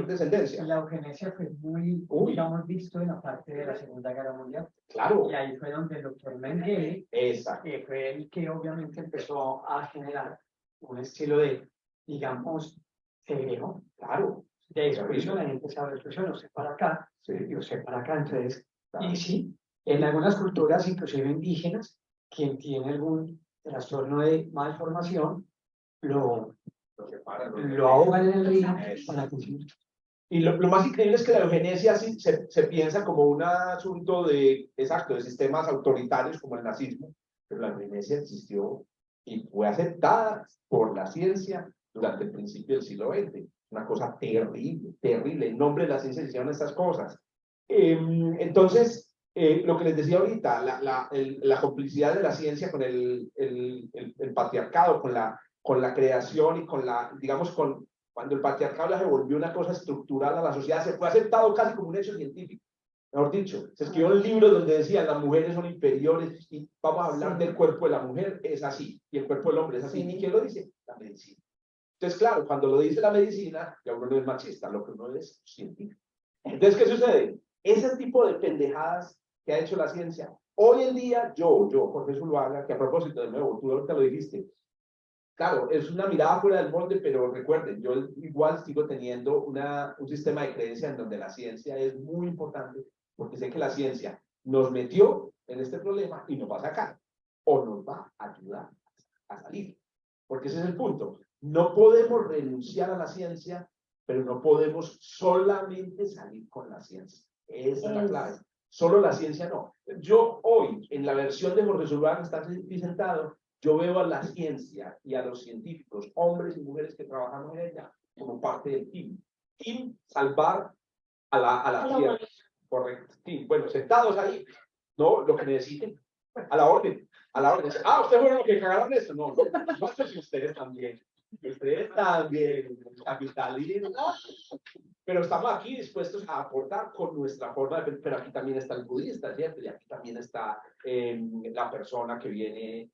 descendencia. La eugenesia fue muy, digamos, visto en la parte de la Segunda Guerra Mundial. Claro. Y ahí fue donde el doctor Mengele, que fue el que obviamente empezó a generar un estilo de, digamos, cerebro. Claro. De eso la gente sabe expresión, usted para acá, sí. Y usted para acá. Entonces, claro. Y sí, en algunas culturas, inclusive indígenas, quien tiene algún trastorno de malformación, lo ahogan en el río para que... Y lo más increíble es que la eugenesia sí, se piensa como un asunto de sistemas autoritarios como el nazismo, pero la eugenesia existió y fue aceptada por la ciencia durante el principio del siglo XX. Una cosa terrible, terrible. En nombre de la ciencia se hicieron estas cosas. Entonces, lo que les decía ahorita, la complicidad de la ciencia con el patriarcado, con la creación y cuando el patriarcado se volvió una cosa estructural a la sociedad, se fue aceptado casi como un hecho científico. Mejor dicho, se escribieron libros donde decían las mujeres son inferiores y vamos a hablar del cuerpo de la mujer, es así, y el cuerpo del hombre es así. ¿Y quién lo dice? La medicina. Entonces, claro, cuando lo dice la medicina, ya uno no es machista, lo que uno es científico. Entonces, ¿qué sucede? Ese tipo de pendejadas que ha hecho la ciencia, hoy en día, yo, Jorge Zuluaga, que a propósito de nuevo, tú ahorita lo dijiste, claro, es una mirada fuera del molde, pero recuerden, yo igual sigo teniendo un sistema de creencia en donde la ciencia es muy importante, porque sé que la ciencia nos metió en este problema y nos va a sacar, o nos va a ayudar a salir, porque ese es el punto. No podemos renunciar a la ciencia, pero no podemos solamente salir con la ciencia. Esa es la clave. Solo la ciencia no. Yo hoy, en la versión de Jorge Zuluaga que está aquí sentado, yo veo a la ciencia y a los científicos, hombres y mujeres que trabajamos en ella, como parte del team. Team salvar a la tierra. Correcto. Sí, bueno, sentados ahí, no, lo que necesiten, a la orden, a la orden. Ah, ustedes fueron los que cagaron esto. No, no, ustedes también. Ustedes también, capitalismo. Pero estamos aquí dispuestos a aportar con nuestra forma de, pero aquí también está el budista, ¿cierto? Y aquí también está la persona que viene,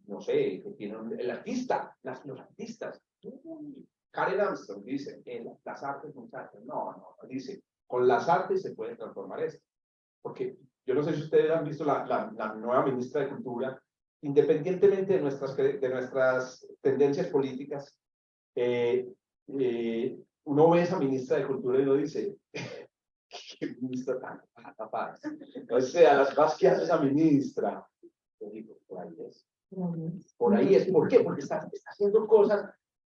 no sé, que tiene el artista, los artistas. Karen Armstrong dice, las artes son artes. No, no, dice, con las artes se puede transformar esto. Porque yo no sé si ustedes han visto la nueva ministra de Cultura, independientemente de nuestras tendencias políticas, uno ve a esa ministra de Cultura y uno dice, qué ministra tan capaz. O sea, las cosas que hace esa ministra, yo digo, por ahí es. Por ahí es. ¿Por qué? Porque está haciendo cosas,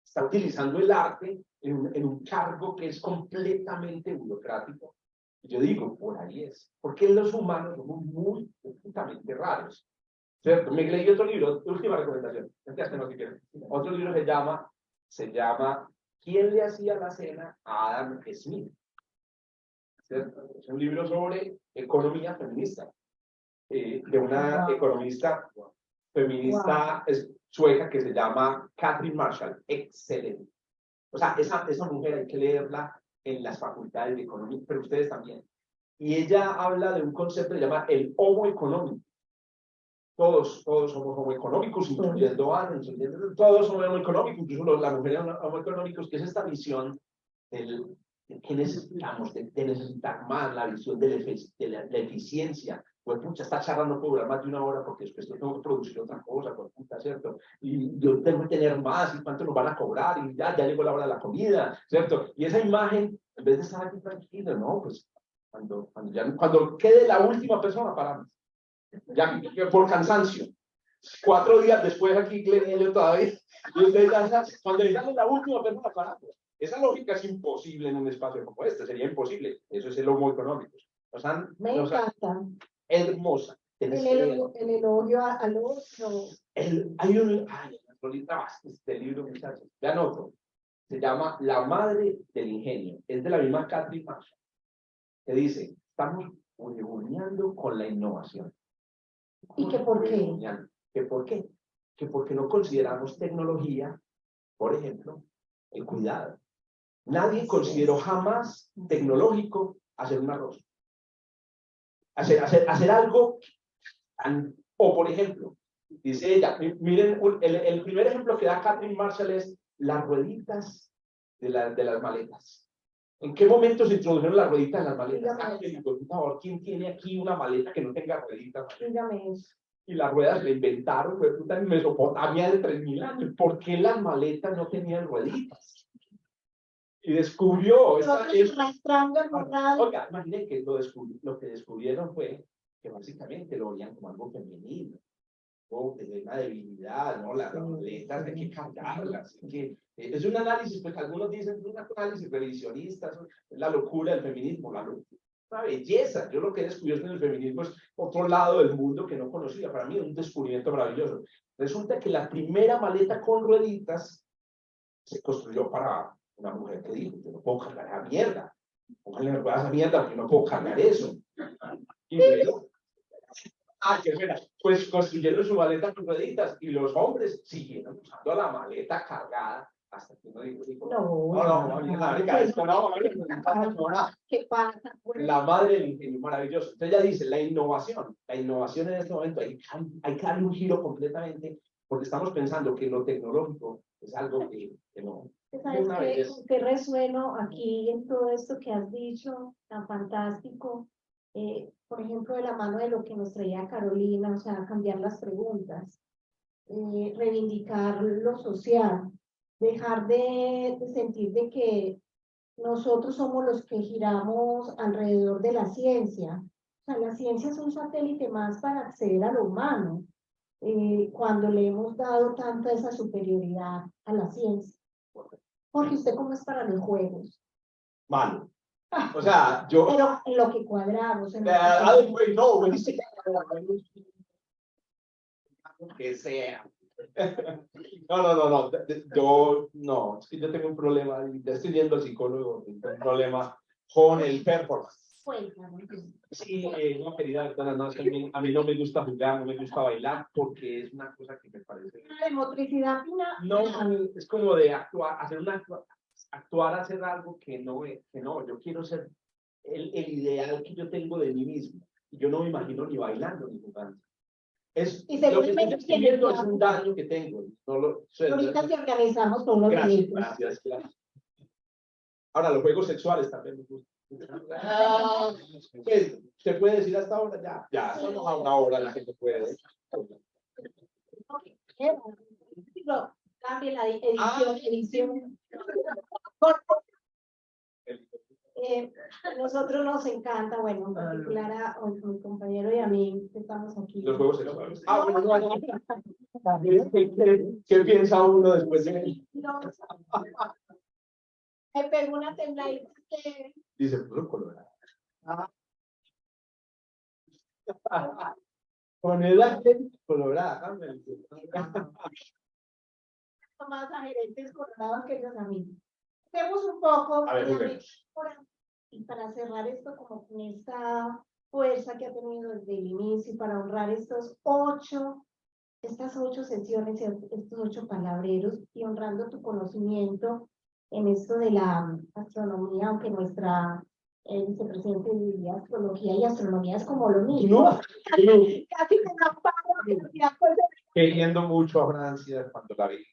está utilizando el arte en un cargo que es completamente burocrático. Y yo digo, por ahí es. Porque los humanos somos muy completamente raros. ¿Cierto? Me leí otro libro, última recomendación. Otro libro se llama ¿Quién le hacía la cena a Adam Smith? ¿Cierto? Es un libro sobre economía feminista, de una economista feminista sueca que se llama Catherine Marshall. Excelente. O sea, esa mujer hay que leerla en las facultades de economía, pero ustedes también. Y ella habla de un concepto que se llama el homo económico. Todos somos homo económicos, incluyendo Ana, todos somos homo económicos, incluso las mujeres homo económicos, que es esta visión de que necesitamos, de necesitar más, la visión de la eficiencia. Pues pucha, esta charla no puede durar más de una hora porque después tengo que producir otra cosa, pues pucha, ¿cierto? Y yo tengo que tener más, y cuánto nos van a cobrar, y ya llegó la hora de la comida, ¿cierto? Y esa imagen, en vez de estar aquí tranquilo, ¿no? Pues cuando quede la última persona, paramos. Ya por cansancio. 4 días después aquí Glenn todavía. Y ustedes ya, cuando le dan la última persona, paramos. Esa lógica es imposible en un espacio como este, sería imposible. Eso es el homo económico. Me encanta. Hermosa. El elogio al otro. Hay un este libro, muchachos, vean otro. Se llama La Madre del Ingenio. Es de la misma Catherine Marshall, que dice, estamos uniendo con la innovación. ¿Y que por qué? ¿Que por qué? Que porque no consideramos tecnología, por ejemplo, el cuidado. Nadie consideró jamás tecnológico hacer un arroz. Hacer algo, o por ejemplo, dice ella, miren, el primer ejemplo que da Catherine Marshall es las rueditas de las maletas. ¿En qué momento se introdujeron las rueditas en las maletas? Por favor, ¿quién tiene aquí una maleta que no tenga rueditas? Dígame eso. Y las ruedas le inventaron, en Mesopotamia de 3000 años. ¿Por qué las maletas no tenían rueditas? Y descubrió... Arrastrando el borrado. Oiga, imaginen que lo que descubrieron fue que básicamente lo veían como algo femenino, o de una debilidad, ¿no? Las maletas hay que cargarlas. Es un análisis, pues algunos dicen, es un análisis revisionista, es la locura del feminismo, una belleza. Yo lo que he descubierto en el feminismo es otro lado del mundo que no conocía. Para mí es un descubrimiento maravilloso. Resulta que la primera maleta con rueditas se construyó para una mujer que dijo, yo no puedo cargar esa mierda. Pónganle ruedas a mierda porque no puedo cargar eso. Y luego, qué pena. Pues construyeron su maleta con rueditas y los hombres siguieron usando la maleta cargada hasta que uno dijo, ¿qué pasa? La madre del ingenio, maravilloso. Entonces ella dice, la innovación en este momento hay que darle un giro completamente, porque estamos pensando que lo tecnológico es algo que no. ¿Sabes qué resueno aquí en todo esto que has dicho, tan fantástico? Por ejemplo, de la mano de lo que nos traía Carolina, o sea, cambiar las preguntas, reivindicar lo social, dejar de sentir de que nosotros somos los que giramos alrededor de la ciencia. O sea, la ciencia es un satélite más para acceder a lo humano, cuando le hemos dado tanta esa superioridad a la ciencia. Porque usted cómo es para los juegos. Malo. O sea, yo... Pero en lo que cuadramos. Que sea. No. Yo no, es que yo tengo un problema, ya estoy yendo al psicólogo, tengo un problema con el performance. Cuéntame. Sí, no, querida doctora, no, es que a mí no me gusta jugar, no me gusta bailar, porque es una cosa que me parece... De motricidad fina. No, es como de actuar, hacer algo que no, yo quiero ser el ideal que yo tengo de mí mismo. Y yo no me imagino ni bailando ni jugando. Y Lo que estoy describiendo es un daño que tengo. Ahorita te organizamos con unos gracias, gracias, gracias. Ahora, los juegos sexuales también me gustan. Pues, ¿se puede decir hasta ahora? Ya, estamos a una hora la gente puede. Cambie la edición. Nosotros nos encanta, bueno, en particular a mi compañero y a mí que estamos aquí. Los juegos sexuales. Bueno, ¿Qué piensa uno después de él? Me pegó una tembladita que... Dice, pues colorado. Con edad colorada. Más a gerentes colorados que los amigos. Hacemos un poco a ver, y para cerrar esto como con esta fuerza que ha tenido desde el inicio y para honrar estas 8 sesiones, estos 8 palabreros y honrando tu conocimiento en esto de la astronomía, aunque nuestra vicepresidente diría astrología y astronomía es como lo mismo. No. Casi me da paro. Queriendo mucho a Francia cuando la vi.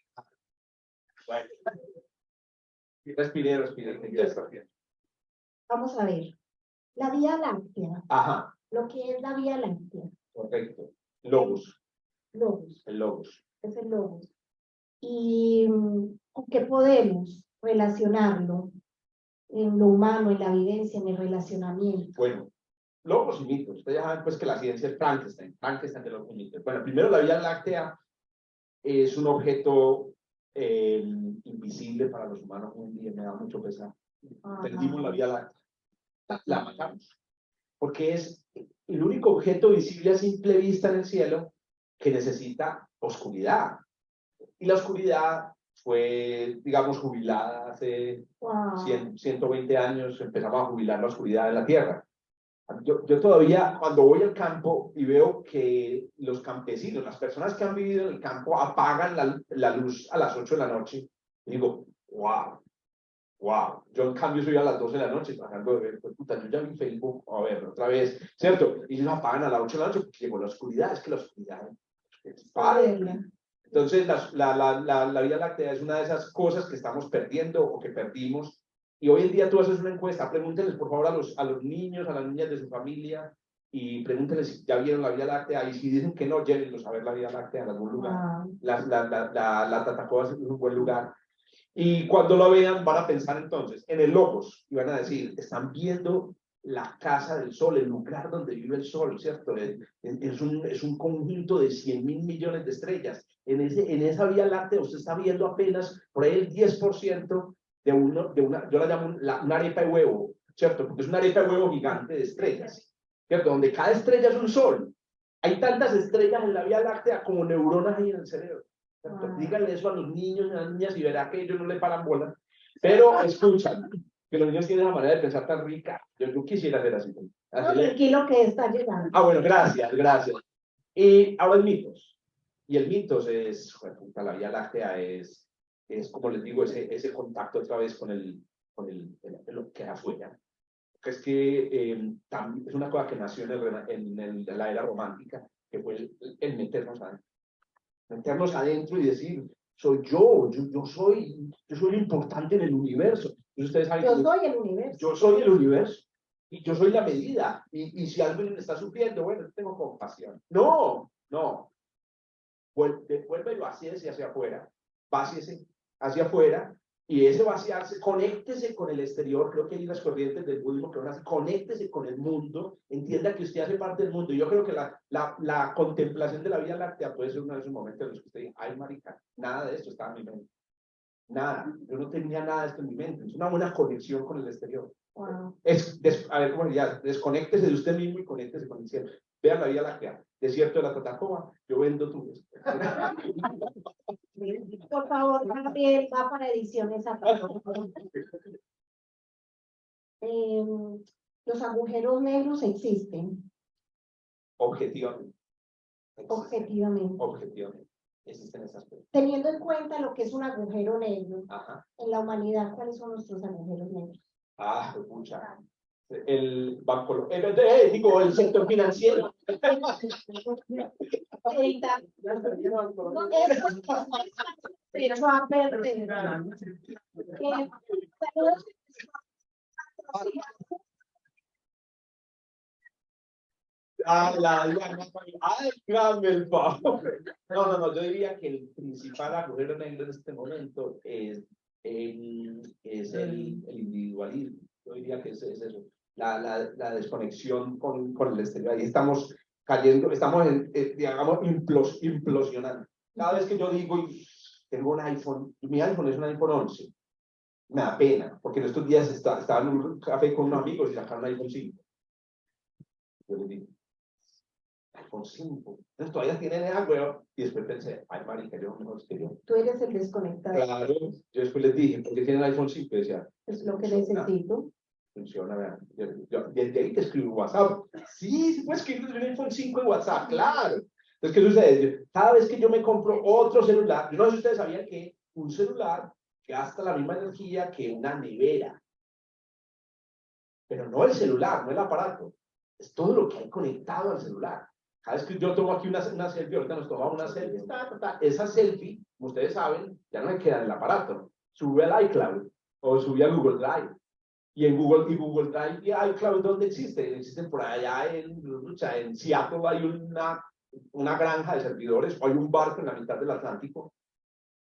Bueno. Respire, ya está bien. Vamos a ver. La Vía Láctea. Ajá. Lo que es la Vía Láctea. Correcto. Logos. Logos. El logos. Es el logos. ¿Y con qué podemos relacionarlo en lo humano, en la vivencia, en el relacionamiento? Bueno, logos y mitos. Ustedes ya saben pues que la ciencia es Frankenstein de los mitos. Bueno, primero la Vía Láctea es un objeto invisible para los humanos. Un día me da mucho pesar. Perdimos la Vía Láctea. La matamos. Porque es el único objeto visible a simple vista en el cielo que necesita oscuridad. Y la oscuridad fue, digamos, jubilada hace 120 años, empezamos a jubilar la oscuridad de la Tierra. Yo todavía, cuando voy al campo y veo que los campesinos, las personas que han vivido en el campo, apagan la luz a las 8 de la noche, y digo, wow. Yo en cambio soy a las 12 de la noche tratando de ver, pues puta, yo ya vi Facebook, a ver, otra vez, ¿cierto? Y ellos apagan a las 8 de la noche porque llegó la oscuridad, es que la oscuridad es padre. Entonces, la Vía Láctea es una de esas cosas que estamos perdiendo o que perdimos. Y hoy en día tú haces una encuesta, pregúntenles por favor a los niños, a las niñas de su familia, y pregúntenles si ya vieron la Vía Láctea, y si dicen que no, llévenlos a ver la Vía Láctea en algún lugar. La Tatacoa es un buen lugar. Y cuando lo vean van a pensar entonces en el logos, y van a decir, están viendo la casa del sol, el lugar donde vive el sol, ¿cierto? Es un conjunto de 100.000 millones de estrellas. En esa Vía Láctea usted está viendo apenas por ahí el 10% de una, yo la llamo una arepa de huevo, ¿cierto? Porque es una arepa de huevo gigante de estrellas, ¿cierto? Donde cada estrella es un sol. Hay tantas estrellas en la Vía Láctea como neuronas ahí en el cerebro. Díganle eso a los niños y a las niñas y verá que ellos no le paran bola. Pero escuchan, que los niños tienen una manera de pensar tan rica. Yo quisiera hacer así. Tranquilo que está llegando. Bueno, gracias. Y ahora el mitos. Y el mitos es, la Vía Láctea es como les digo, ese contacto otra vez con lo que hay afuera. Que es que también es una cosa que nació en la era romántica, que fue el meternos adentro y decir, soy yo soy importante en el universo. Entonces, ustedes saben, yo soy el universo. Yo soy el universo. Y yo soy la medida. Y si alguien está sufriendo, bueno, tengo compasión. No. Vuelve y vacíese hacia afuera. Vacíese hacia afuera. Y ese vaciarse, conéctese con el exterior. Creo que hay unas corrientes del budismo que van a decir, conéctese con el mundo, entienda que usted hace parte del mundo. Y yo creo que la contemplación de la Vía Láctea puede ser uno de esos momentos en los que usted dice, ay, marica, nada de esto estaba en mi mente. Nada, yo no tenía nada de esto en mi mente. Es una buena conexión con el exterior. Wow. A ver, ¿cómo ya? Desconéctese de usted mismo y conéctese con el cielo. Vean la Vía Láctea, desierto de la Tatacoa, yo vendo tubos. Por favor, Gabriel, va para ediciones a los agujeros negros existen, Objetivamente. objetivamente. Objetivamente. Existen esas cosas. Teniendo en cuenta lo que es un agujero negro, Ajá. en la humanidad, ¿cuáles son nuestros agujeros negros? Ah, pucha. El banco, digo, el sector financiero. Hágame el favor. No, yo diría que el principal agujero negro en este momento es el individualismo. Yo diría que es eso, la desconexión con el exterior. Ahí estamos cayendo, estamos, digamos, implosionando. Cada vez que yo digo, tengo un iPhone, mi iPhone es un iPhone 11, me da pena, porque en estos días estaba en un café con unos amigos y sacaron un iPhone 5. Yo les digo, iPhone 5. Entonces todavía tienen esa huevo. Y después pensé, ay, marica, yo mejor que yo. Tú eres el desconectado. Claro, yo después les dije, ¿por qué tienen iPhone 5? Y decía, es lo que necesito. Funciona, vean. Yo desde ahí te escribo WhatsApp. Sí, puedes escribir desde un iPhone 5 en WhatsApp, claro. Entonces, ¿qué sucede? Cada vez que yo me compro otro celular, yo no sé si ustedes sabían que un celular gasta la misma energía que una nevera. Pero no el celular, no el aparato. Es todo lo que hay conectado al celular. Cada vez que yo tomo aquí una selfie, ahorita nos tomamos una selfie, esa selfie, como ustedes saben, ya no me queda en el aparato. Sube al iCloud o sube a Google Drive. Y en Google Drive y iCloud, ¿dónde existen? Existen por allá en Seattle, hay una granja de servidores, o hay un barco en la mitad del Atlántico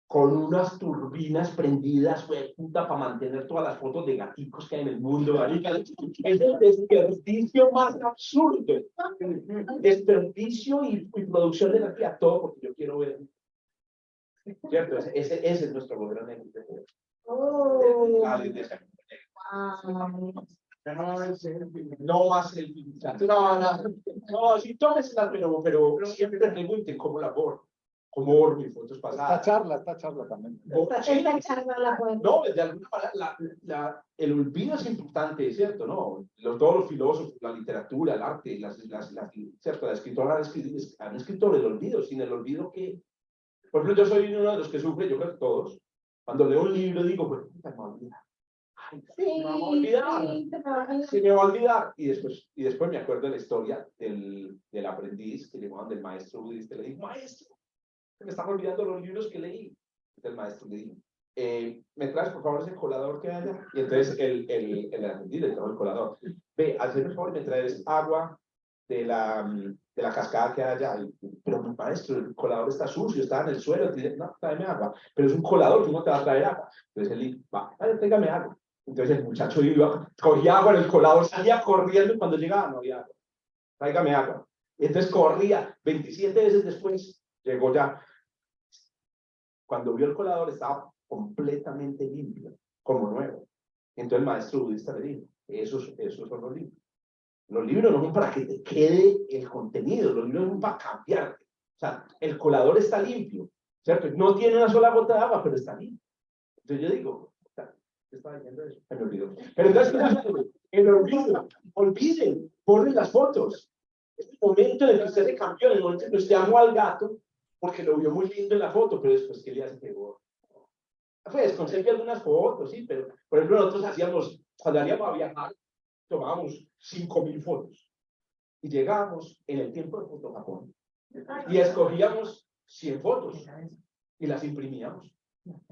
con unas turbinas prendidas, puta, para mantener todas las fotos de gaticos que hay en el mundo, marica. Es el desperdicio más absurdo. Desperdicio y producción de energía, todo porque yo quiero ver. ¿Cierto? Ese es nuestro gobierno negro. No más el no, sí, tómesela, pero siempre pregunten cómo la borro. Como borro mis fotos pasadas. Esta charla también. Esta charla la podemos. No, de alguna manera, el olvido es importante, ¿cierto? ¿No? Todos los filósofos, la literatura, el arte, ¿cierto? La escritora han escrito el olvido. Sin el olvido, ¿qué? Por ejemplo, yo soy uno de los que sufre, yo creo que todos. Cuando leo un libro digo, pues, me va a olvidar. Ay, se me va a olvidar. Se me va a olvidar. Y después me acuerdo de la historia del aprendiz que llegó donde el maestro budista le dijo, maestro, se me están olvidando los libros que leí. Entonces el maestro le dijo, ¿me traes por favor ese colador que haya? Y entonces el aprendiz le trajo el colador. Ve, hazme por favor, me traes agua de la cascada que hay allá. Pero mi maestro, el colador está sucio, está en el suelo. Dice, no, tráeme agua. Pero es un colador, ¿cómo te va a traer agua? Entonces él dice, va, tráigame agua. Entonces el muchacho iba, cogía agua en el colador, salía corriendo y cuando llegaba no había agua. Tráigame agua. Y entonces corría. 27 veces después llegó ya. Cuando vio el colador estaba completamente limpio, como nuevo. Entonces el maestro budista le dijo, esos son los libros. Los libros no son para que te quede el contenido, los libros son para cambiarte. O sea, el colador está limpio, ¿cierto? No tiene una sola gota de agua, pero está limpio. Entonces yo digo, ¿qué estaba diciendo eso? Me olvidó. Pero entonces, el olvido, olviden, borren las fotos. Es el momento en el que usted se cambió, en el momento en que usted amó al gato, porque lo vio muy lindo en la foto, pero después, ¿qué le hace que borre? Pues, conseguí algunas fotos, sí, pero, por ejemplo, nosotros hacíamos, cuando salíamos a viajar, tomábamos 5.000 fotos y llegábamos en el tiempo de Fotojapón y escogíamos 100 fotos y las imprimíamos,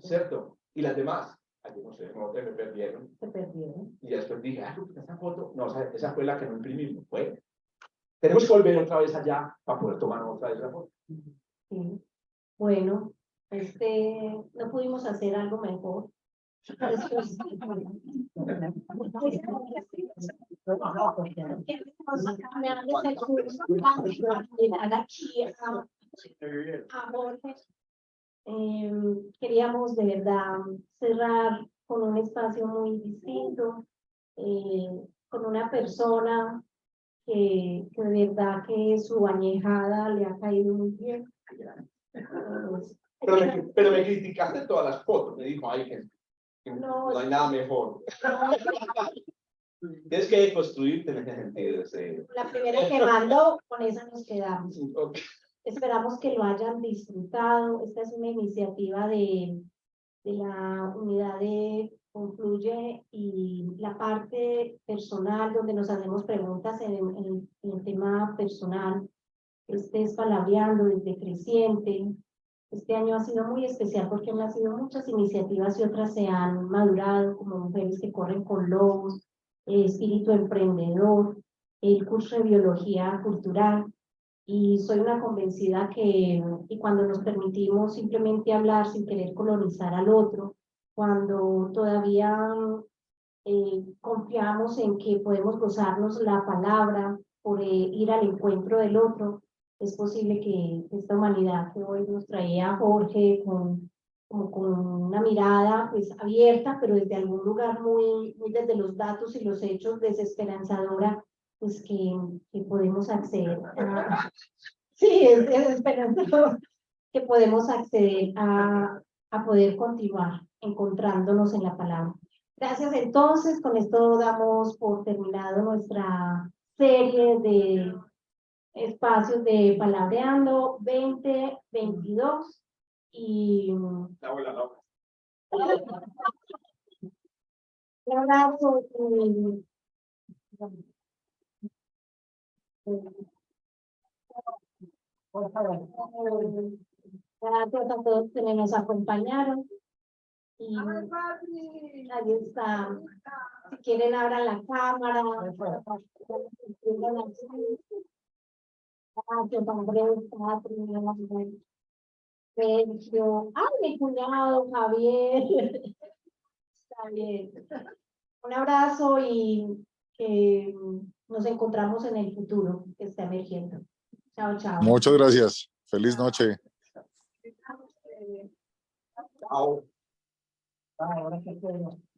¿cierto? Y las demás, ay, no sé, no, me perdieron. Se perdieron. Y después dije, esa foto, no, esa fue la que no imprimimos. Bueno, tenemos que volver otra vez allá para poder tomar otra vez la foto. Sí. Bueno, no pudimos hacer algo mejor. Queríamos de verdad cerrar con un espacio muy distinto, con una persona que de verdad que su añejada le ha caído muy bien. Pero me criticaste todas las fotos, me dijo, ay, que no hay nada mejor. Tienes que deconstruirte en ese sentido. La primera que mandó, con esa nos quedamos. Ok. Esperamos que lo hayan disfrutado. Esta es una iniciativa de la unidad de Confluye y la parte personal, donde nos hacemos preguntas en el tema personal. Este es Palabreando desde Creciente. Este año ha sido muy especial porque han nacido muchas iniciativas y otras se han madurado, como Mujeres que Corren con Lobos, Espíritu Emprendedor, el curso de Biología Cultural. Y soy una convencida que cuando nos permitimos simplemente hablar sin querer colonizar al otro, cuando todavía confiamos en que podemos gozarnos la palabra por ir al encuentro del otro, es posible que esta humanidad que hoy nos traía Jorge como con una mirada pues abierta, pero desde algún lugar muy desde los datos y los hechos desesperanzadora, pues que podemos acceder a... Sí, es desesperanzador, que podemos acceder a poder continuar encontrándonos en la palabra. Gracias entonces, con esto damos por terminado nuestra serie de espacios de Palabreando 2022 y un abrazo. Gracias a todos que nos acompañaron. Y ahí está. Si quieren, abran la cámara. Gracias, Andrés, Patri, Sergio. Ay, mi cuñado, Javier. Está bien. Un abrazo y que nos encontramos en el futuro que está emergiendo. Chao, chao. Muchas gracias. Feliz noche. Chao. Ahora que podemos.